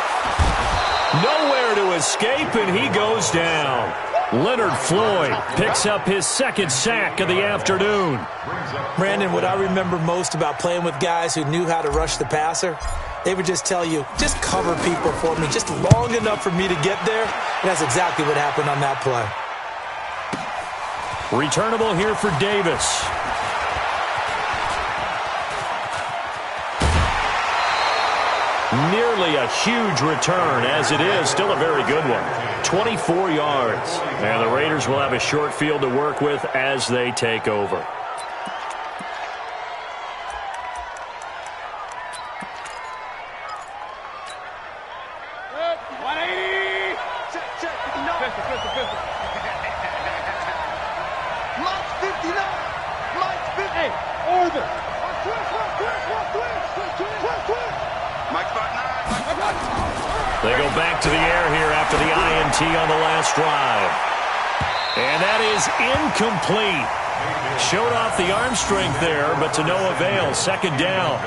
Nowhere to escape, and he goes down. Leonard Floyd picks up his second sack of the afternoon. Brandon, what I remember most about playing with guys who knew how to rush the passer, they would just tell you, just cover people for me, just long enough for me to get there. And that's exactly what happened on that play. Returnable here for Davis. Nearly a huge return, as it is. Still a very good one. 24 yards. And the Raiders will have a short field to work with as they take over. They go back to the air here after the INT on the last drive. And that is incomplete. Showed off the arm strength there, but to no avail. Second down.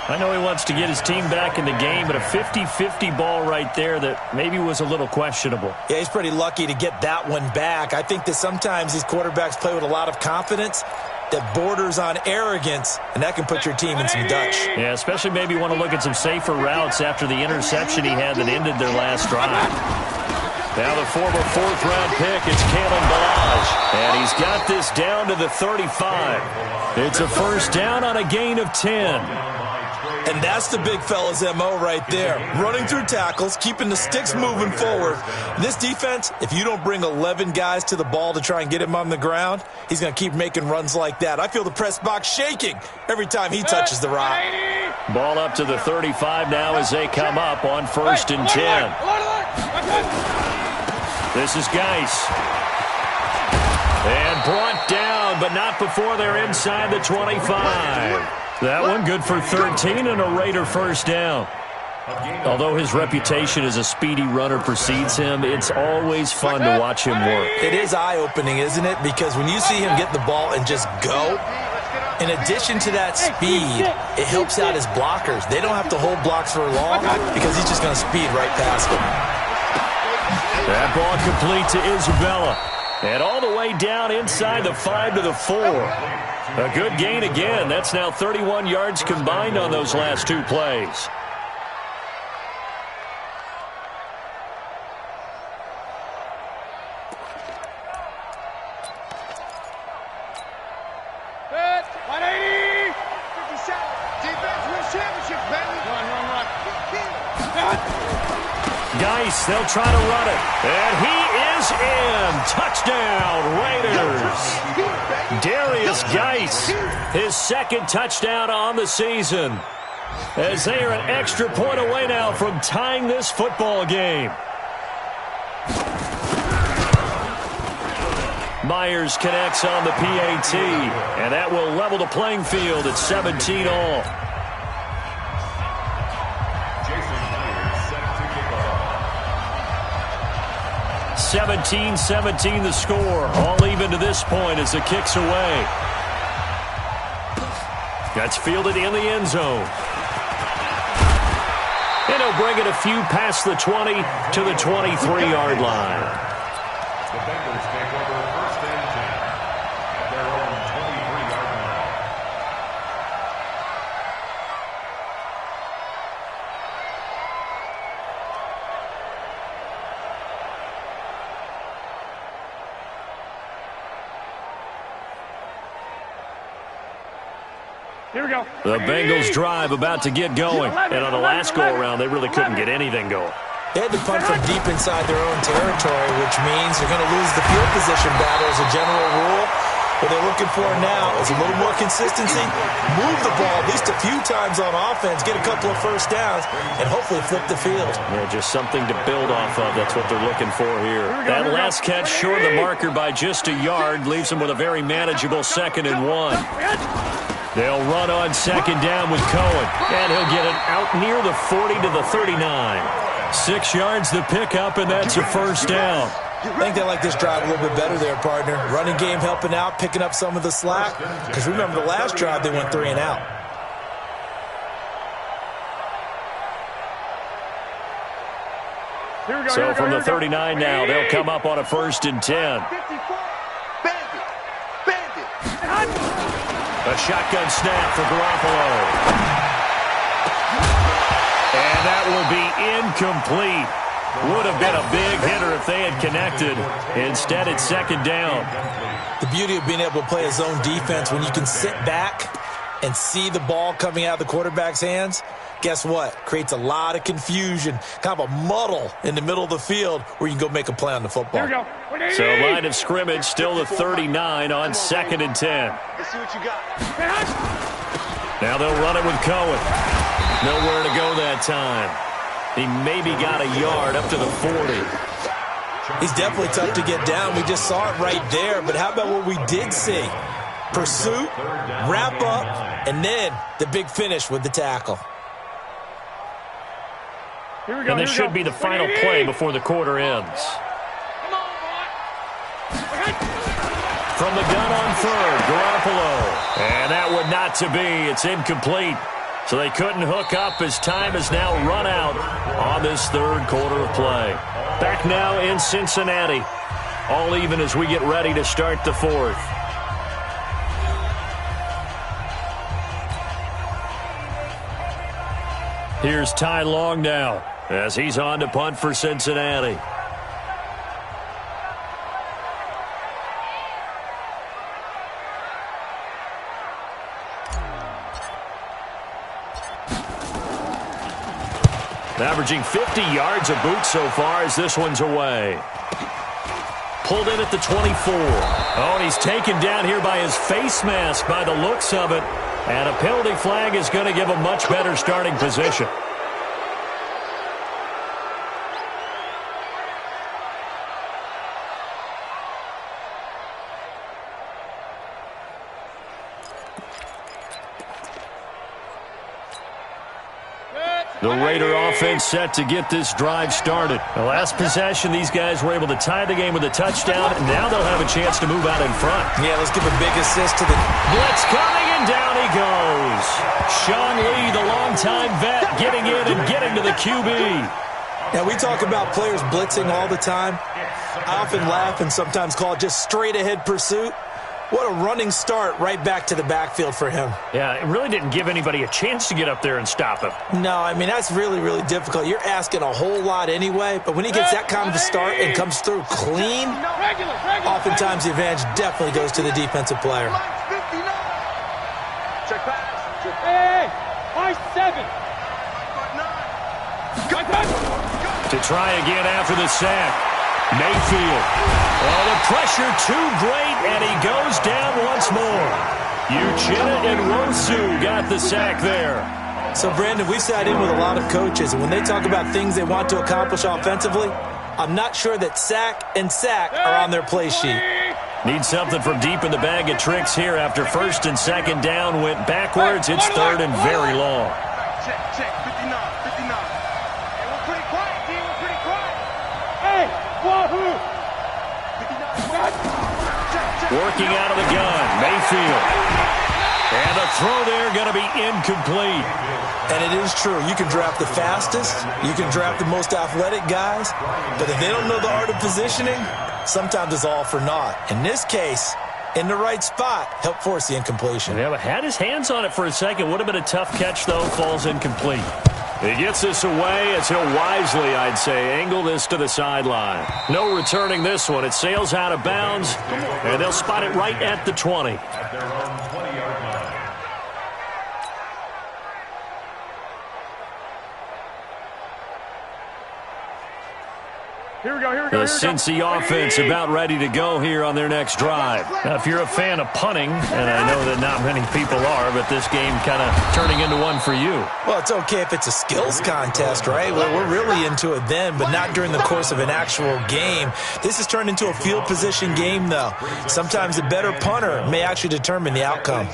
I know he wants to get his team back in the game, but a 50-50 ball right there that maybe was a little questionable. Yeah, he's pretty lucky to get that one back. I think that sometimes these quarterbacks play with a lot of confidence that borders on arrogance, and that can put your team in some Dutch. Yeah, especially maybe want to look at some safer routes after the interception he had that ended their last drive. Now the former fourth-round pick, it's Kalen Ballage, and he's got this down to the 35. It's a first down on a gain of 10. And that's the big fella's MO right there. Running through tackles, keeping the sticks moving forward. This defense, if you don't bring 11 guys to the ball to try and get him on the ground, he's going to keep making runs like that. I feel the press box shaking every time he touches the rock. Ball up to the 35 now as they come up on first and 10. This is Geis. And brought down, but not before they're inside the 25. That one good for 13 and a Raider first down. Although his reputation as a speedy runner precedes him, it's always fun to watch him work. It is eye-opening, isn't it? Because when you see him get the ball and just go, in addition to that speed, it helps out his blockers. They don't have to hold blocks for long because he's just going to speed right past them. That ball complete to Isabella. And all the way down inside the 5 to the 4. A good gain again. That's now 31 yards combined on those last two plays. Geis, they'll try to run it. And he is in. Touchdown, Raiders. Darius Geis, his second touchdown on the season. As they are an extra point away now from tying this football game. Myers connects on the PAT. And that will level the playing field at 17 all. 17-17 the score. All even to this point as the kick's away. That's fielded in the end zone. And he'll bring it a few past the 20 to the 23-yard line. The Bengals take over first and 10 at their own 23-yard line. Here we go. The Bengals drive about to get going. And on the last go-around, they really couldn't get anything going. They had to punt from deep inside their own territory, which means they're going to lose the field position battle as a general rule. What they're looking for now is a little more consistency, move the ball at least a few times on offense, get a couple of first downs, and hopefully flip the field. Yeah, just something to build off of. That's what they're looking for here. That last catch short of the marker by just a yard leaves them with a very manageable 2nd and 1. They'll run on 2nd down with Cohen, and he'll get it out near the 40 to the 39. 6 yards the pickup, and that's a first down. I think they like this drive a little bit better there, partner. Running game helping out, picking up some of the slack. Because remember, the last drive, they went 3 and out. So from the 39 now, they'll come up on a 1st and 10. A shotgun snap for Garoppolo. And that will be incomplete. Would have been a big hitter if they had connected. Instead, it's 2nd down. The beauty of being able to play a zone defense when you can sit back and see the ball coming out of the quarterback's hands, guess what? Creates a lot of confusion, kind of a muddle in the middle of the field where you can go make a play on the football. So line of scrimmage still the 39 on 2nd and 10. Let's see what you got. Now they'll run it with Cohen. Nowhere to go that time. He maybe got a yard up to the 40. He's definitely tough to get down. We just saw it right there. But how about what we did see? Pursuit, wrap up, and then the big finish with the tackle. And this should be the final play before the quarter ends. From the gun on 3rd, Garoppolo. And that would not to be. It's incomplete. So they couldn't hook up as time has now run out on this 3rd quarter of play. Back now in Cincinnati. All even as we get ready to start the 4th. Here's Ty Long now as he's on to punt for Cincinnati. Averaging 50 yards a boot so far as this one's away. Pulled in at the 24. Oh, and he's taken down here by his face mask by the looks of it. And a penalty flag is going to give a much better starting position. The Raider offense set to get this drive started. The last possession, these guys were able to tie the game with a touchdown, and now they'll have a chance to move out in front. Yeah, let's give a big assist to the blitz coming, and down he goes. Sean Lee, the longtime vet, getting in and getting to the QB. Now, we talk about players blitzing all the time. I often laugh and sometimes call it just straight-ahead pursuit. What a running start right back to the backfield for him. Yeah, it really didn't give anybody a chance to get up there and stop him. No, I mean, that's really, really difficult. You're asking a whole lot anyway, but when he gets that kind of a start and comes through clean, oftentimes the advantage definitely goes to the defensive player. Check pass. Hey, 5-7. To try again after the sack. Mayfield. Oh, the pressure too great, and he goes down once more. Uchenna and Wosu got the sack there. So, Brandon, we sat in with a lot of coaches, and when they talk about things they want to accomplish offensively, I'm not sure that sack and sack are on their play sheet. Need something from deep in the bag of tricks here after 1st and 2nd down went backwards. It's 3rd and very long. Check, 59. Hey, we're pretty quiet, team. We're pretty quiet. Hey, wahoo! 59. Working out of the gun, Mayfield. And the throw there going to be incomplete. And it is true. You can draft the fastest. You can draft the most athletic guys. But if they don't know the art of positioning, sometimes it's all for naught. In this case, in the right spot, help force the incompletion. Yeah, but had his hands on it for a second. Would have been a tough catch, though. Falls incomplete. He gets this away as he'll wisely, I'd say, angle this to the sideline. No returning this one. It sails out of bounds, and they'll spot it right at the 20. At their own 20-yard line. The Cincy offense about ready to go here on their next drive. Now, if you're a fan of punting, and I know that not many people are, but this game kind of turning into one for you. Well, it's okay if it's a skills contest, right? We're really into it then, but not during the course of an actual game. This has turned into a field position game, though. Sometimes the better punter may actually determine the outcome.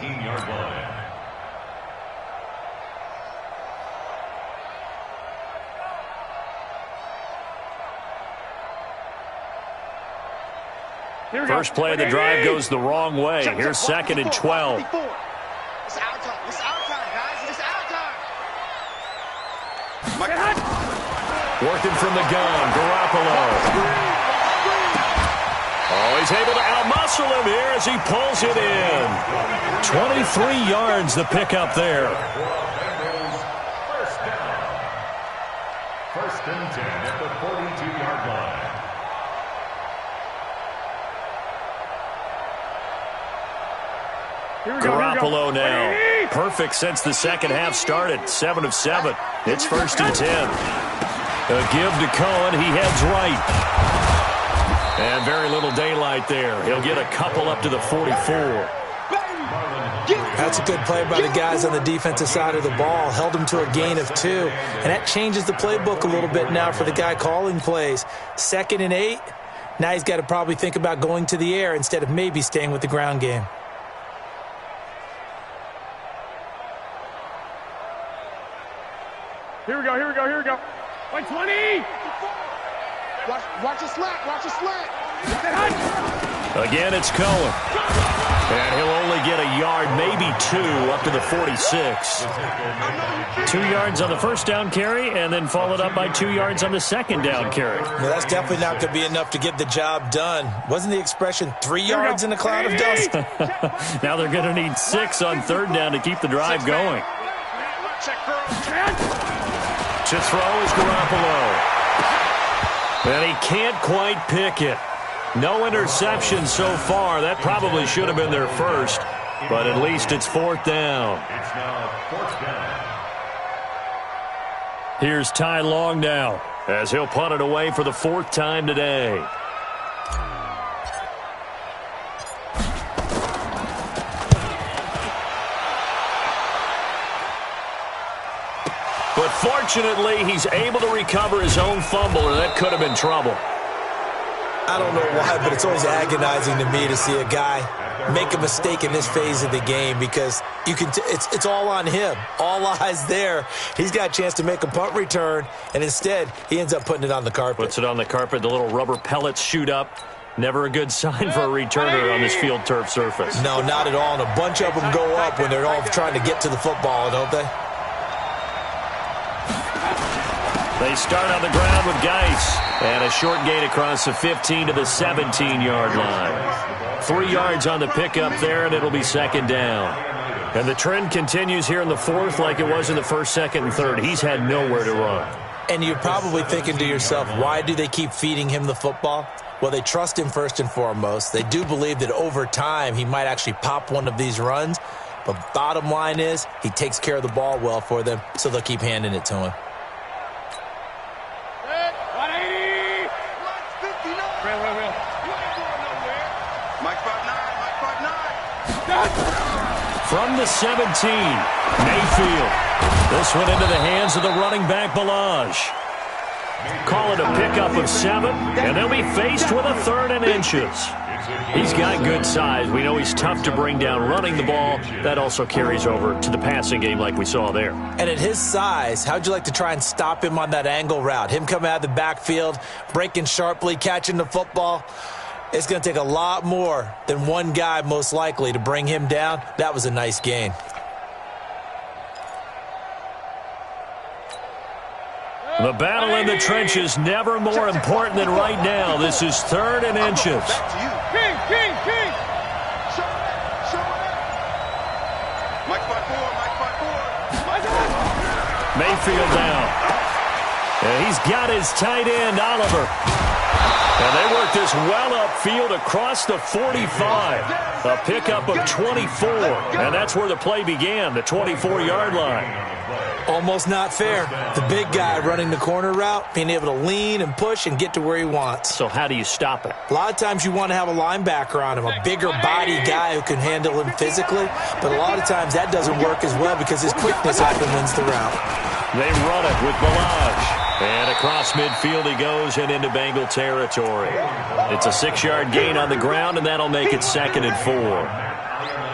First play of the drive goes the wrong way. Here's 2nd and 12. It's our time. It's our time, guys. It's our time. Working from the gun, Garoppolo. Oh, he's able to outmuscle him here as he pulls it in. 23 yards the pickup there. First and 10 at the 42-yard line. Garoppolo now. Perfect since the second half started. 7 of 7. It's 1st and 10. A give to Cohen. He heads right. And very little daylight there. He'll get a couple up to the 44. That's a good play by the guys on the defensive side of the ball. Held him to a gain of 2. And that changes the playbook a little bit now for the guy calling plays. 2nd and 8. Now he's got to probably think about going to the air instead of maybe staying with the ground game. Here we go. Like 20. Watch a slant. Watch a slant. Again, it's Cohen. And he'll only get a yard, maybe 2, up to the 46. 2 yards on the first down carry, and then followed up by 2 yards on the second down carry. Well, that's definitely not going to be enough to get the job done. Wasn't the expression 3 yards in a cloud of dust? Now they're going to need 6 on 3rd down to keep the drive going. To throw is Garoppolo. And he can't quite pick it. No interception so far. That probably should have been their first, but at least it's 4th down. It's now 4th down. Here's Ty Long now, as he'll punt it away for the 4th time today. But fortunately, he's able to recover his own fumble, or that could have been trouble. I don't know why, but it's always agonizing to me to see a guy make a mistake in this phase of the game because you can. It's all on him. All eyes there. He's got a chance to make a punt return, and instead, he ends up putting it on the carpet. Puts it on the carpet. The little rubber pellets shoot up. Never a good sign for a returner on this field turf surface. No, not at all. And a bunch of them go up when they're all trying to get to the football, don't they? They start on the ground with Geis. And a short gain across the 15 to the 17-yard line. 3 yards on the pickup there, and it'll be 2nd down. And the trend continues here in the 4th like it was in the 1st, 2nd, and 3rd. He's had nowhere to run. And you're probably thinking to yourself, why do they keep feeding him the football? Well, they trust him first and foremost. They do believe that over time he might actually pop one of these runs. But bottom line is he takes care of the ball well for them, so they'll keep handing it to him. From the 17, Mayfield. This one into the hands of the running back, Balaj. Call it a pickup of 7, and they'll be faced with a 3rd and inches. He's got good size. We know he's tough to bring down running the ball. That also carries over to the passing game like we saw there. And at his size, how'd you like to try and stop him on that angle route? Him coming out of the backfield, breaking sharply, catching the football. It's going to take a lot more than one guy, most likely, to bring him down. That was a nice gain. The battle in the trenches never more important than right now. This is 3rd and inches. King. Mike 5-4. Mayfield down. And he's got his tight end, Oliver. And they work this well upfield across the 45. A pickup of 24. And that's where the play began, the 24-yard line. Almost not fair. The big guy running the corner route, being able to lean and push and get to where he wants. So how do you stop it? A lot of times you want to have a linebacker on him, a bigger body guy who can handle him physically. But a lot of times that doesn't work as well because his quickness often wins the route. They run it with Balaj. And across midfield he goes and into Bengal territory. It's a 6-yard gain on the ground, and that'll make it 2nd and 4.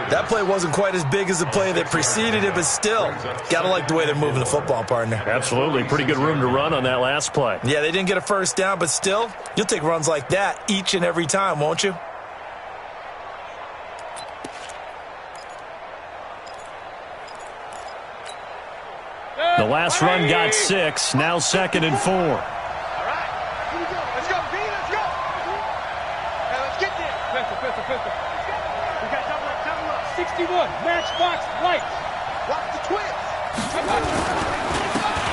That play wasn't quite as big as the play that preceded it, but still, got to like the way they're moving the football, partner. Absolutely. Pretty good room to run on that last play. Yeah, they didn't get a first down, but still, you'll take runs like that each and every time, won't you? The last run got 6, now 2nd and 4. All right, here we go. Let's go, B, let's go. Hey, let's get there. Pistol. We got double up. 61, matchbox, lights. Watch the twins.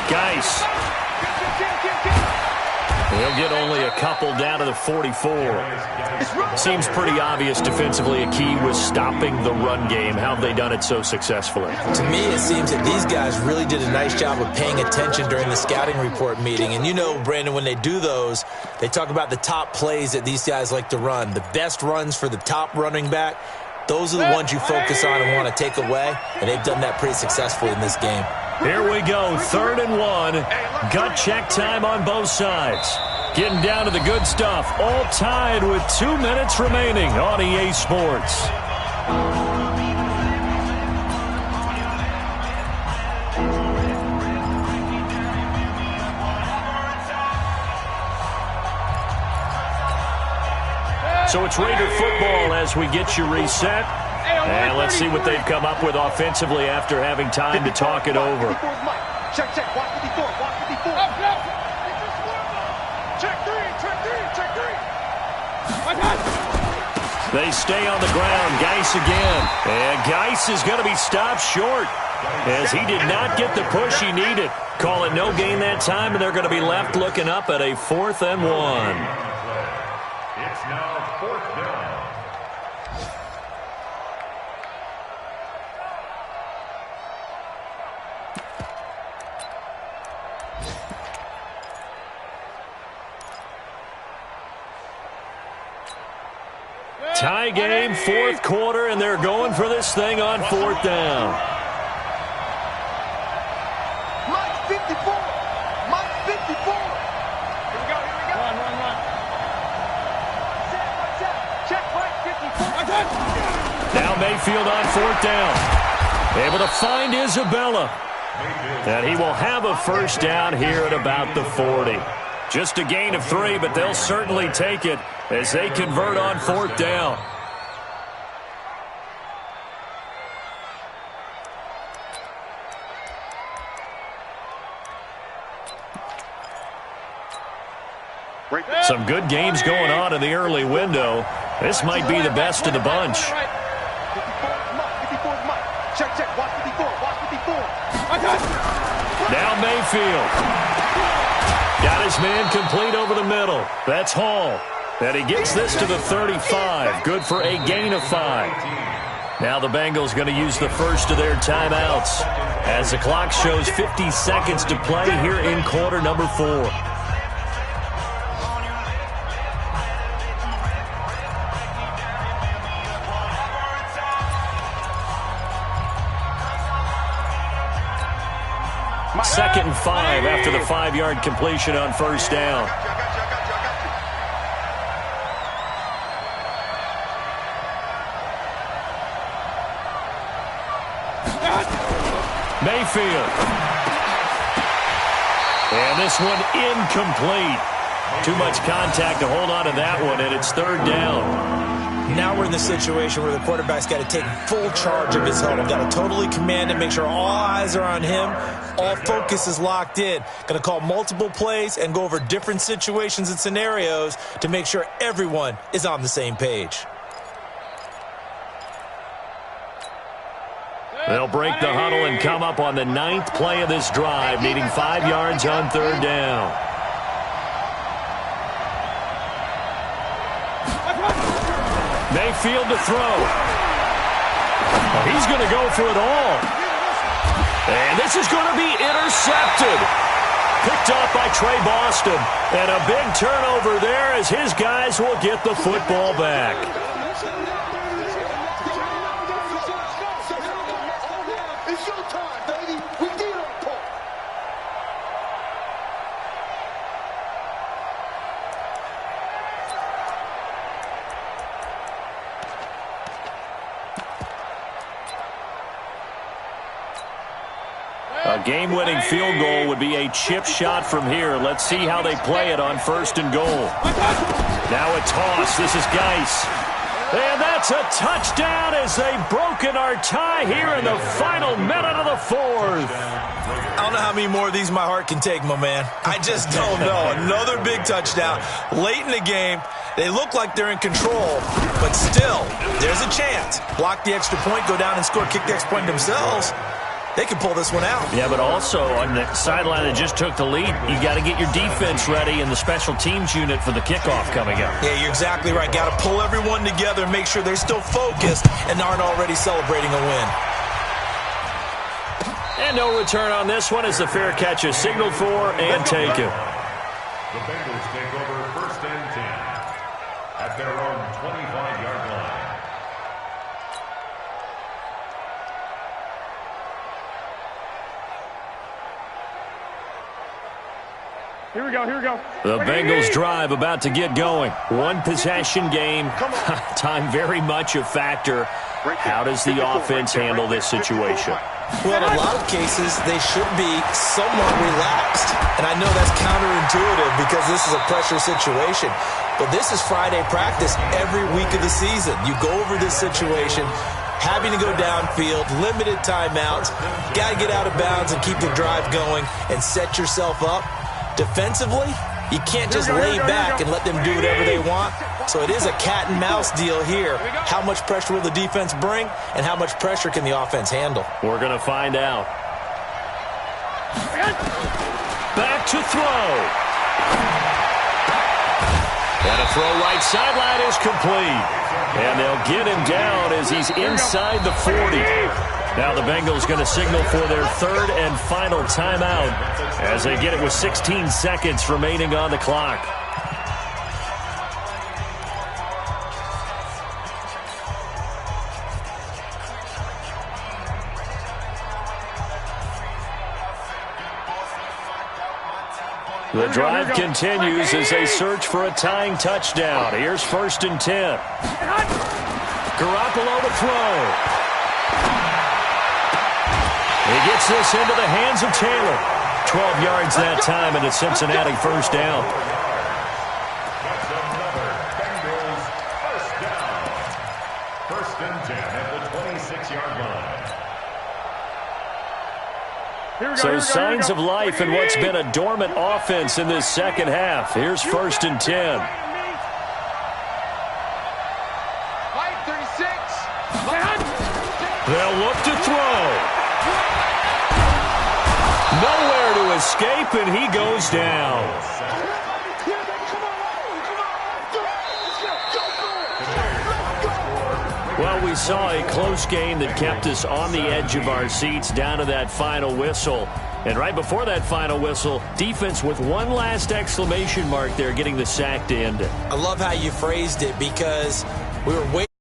Geis. He'll get only a couple down to the 44. Seems pretty obvious defensively a key was stopping the run game. How have they done it so successfully? To me, it seems that these guys really did a nice job of paying attention during the scouting report meeting. And you know, Brandon, when they do those, they talk about the top plays that these guys like to run. The best runs for the top running back, those are the ones you focus on and want to take away. And they've done that pretty successfully in this game. Here we go, 3rd and 1. Gut check time on both sides. Getting down to the good stuff. All tied with 2 minutes remaining on EA Sports. So it's Raider football as we get you reset. And let's see what they've come up with offensively after having time to talk it over. Check, watch 54, watch 54. Up. Check three. They stay on the ground. Geis again. And Geis is going to be stopped short as he did not get the push he needed. Call it no gain that time, and they're going to be left looking up at a 4th and 1. It's now 4th down. Tie game, 4th quarter, and they're going for this thing on 4th down. Mike 54. Here we go. Run. Check, Mike 54. Now Mayfield on 4th down. Able to find Isabella. And he will have a first down here at about the 40. Just a gain of 3, but they'll certainly take it as they convert on 4th down. Some good games going on in the early window. This might be the best of the bunch. 54 is Mike. Check, watch 54. Now Mayfield. Got his man complete over the middle. That's Hall. And he gets this to the 35. Good for a gain of 5. Now the Bengals going to use the first of their timeouts as the clock shows 50 seconds to play here in quarter number 4. Second and 5 after the 5-yard completion on first down. Mayfield. And this one incomplete. Too much contact to hold on to that one, and it's 3rd down. Now we're in the situation where the quarterback's got to take full charge of his huddle. Got to totally command it, make sure all eyes are on him. All focus is locked in. Going to call multiple plays and go over different situations and scenarios to make sure everyone is on the same page. They'll break the huddle and come up on the 9th play of this drive, needing 5 yards on 3rd down. Mayfield to throw. He's going to go for it all. And this is going to be intercepted. Picked up by Trey Boston. And a big turnover there as his guys will get the football back. It's your time, baby. We did our part. A game-winning field goal would be a chip shot from here. Let's see how they play it on 1st and goal. Now a toss. This is Geis. And that's a touchdown as they've broken our tie here in the final minute of the 4th. I don't know how many more of these my heart can take, my man. I just don't know. Another big touchdown late in the game. They look like they're in control, but still, there's a chance. Block the extra point, go down and score, kick the extra point themselves. They can pull this one out. Yeah, but also on the sideline that just took the lead, you got to get your defense ready and the special teams unit for the kickoff coming up. Yeah, you're exactly right. Got to pull everyone together and make sure they're still focused and aren't already celebrating a win. And no return on this one as the fair catch is signaled for and taken. The Bengals take over 1st and 10 at their own 25-yard line. Here we go, here we go. The Bengals drive about to get going. One possession game. Time very much a factor. How does the offense handle this situation? Well, in a lot of cases, they should be somewhat relaxed. And I know that's counterintuitive because this is a pressure situation. But this is Friday practice every week of the season. You go over this situation, having to go downfield, limited timeouts, got to get out of bounds and keep the drive going and set yourself up. Defensively, you can't just lay back and let them do whatever they want. So it is a cat and mouse deal here. How much pressure will the defense bring and how much pressure can the offense handle? We're going to find out. Back to throw. And a throw right sideline is complete. And they'll get him down as he's inside the 40. Now the Bengals going to signal for their 3rd and final timeout as they get it with 16 seconds remaining on the clock. The drive continues as they search for a tying touchdown. Here's 1st and 10. Garoppolo to throw. He gets this into the hands of Taylor. 12 yards that time, and it's Cincinnati 1st down. That's another Bengals 1st down. 1st and 10 at the 26-yard line. So signs of life in what's been a dormant offense in this second half. Here's 1st and 10. They'll look to throw. Nowhere to escape, and he goes down. Well, we saw a close game that kept us on the edge of our seats down to that final whistle. And right before that final whistle, defense with one last exclamation mark there, getting the sack to end it. I love how you phrased it because we were waiting.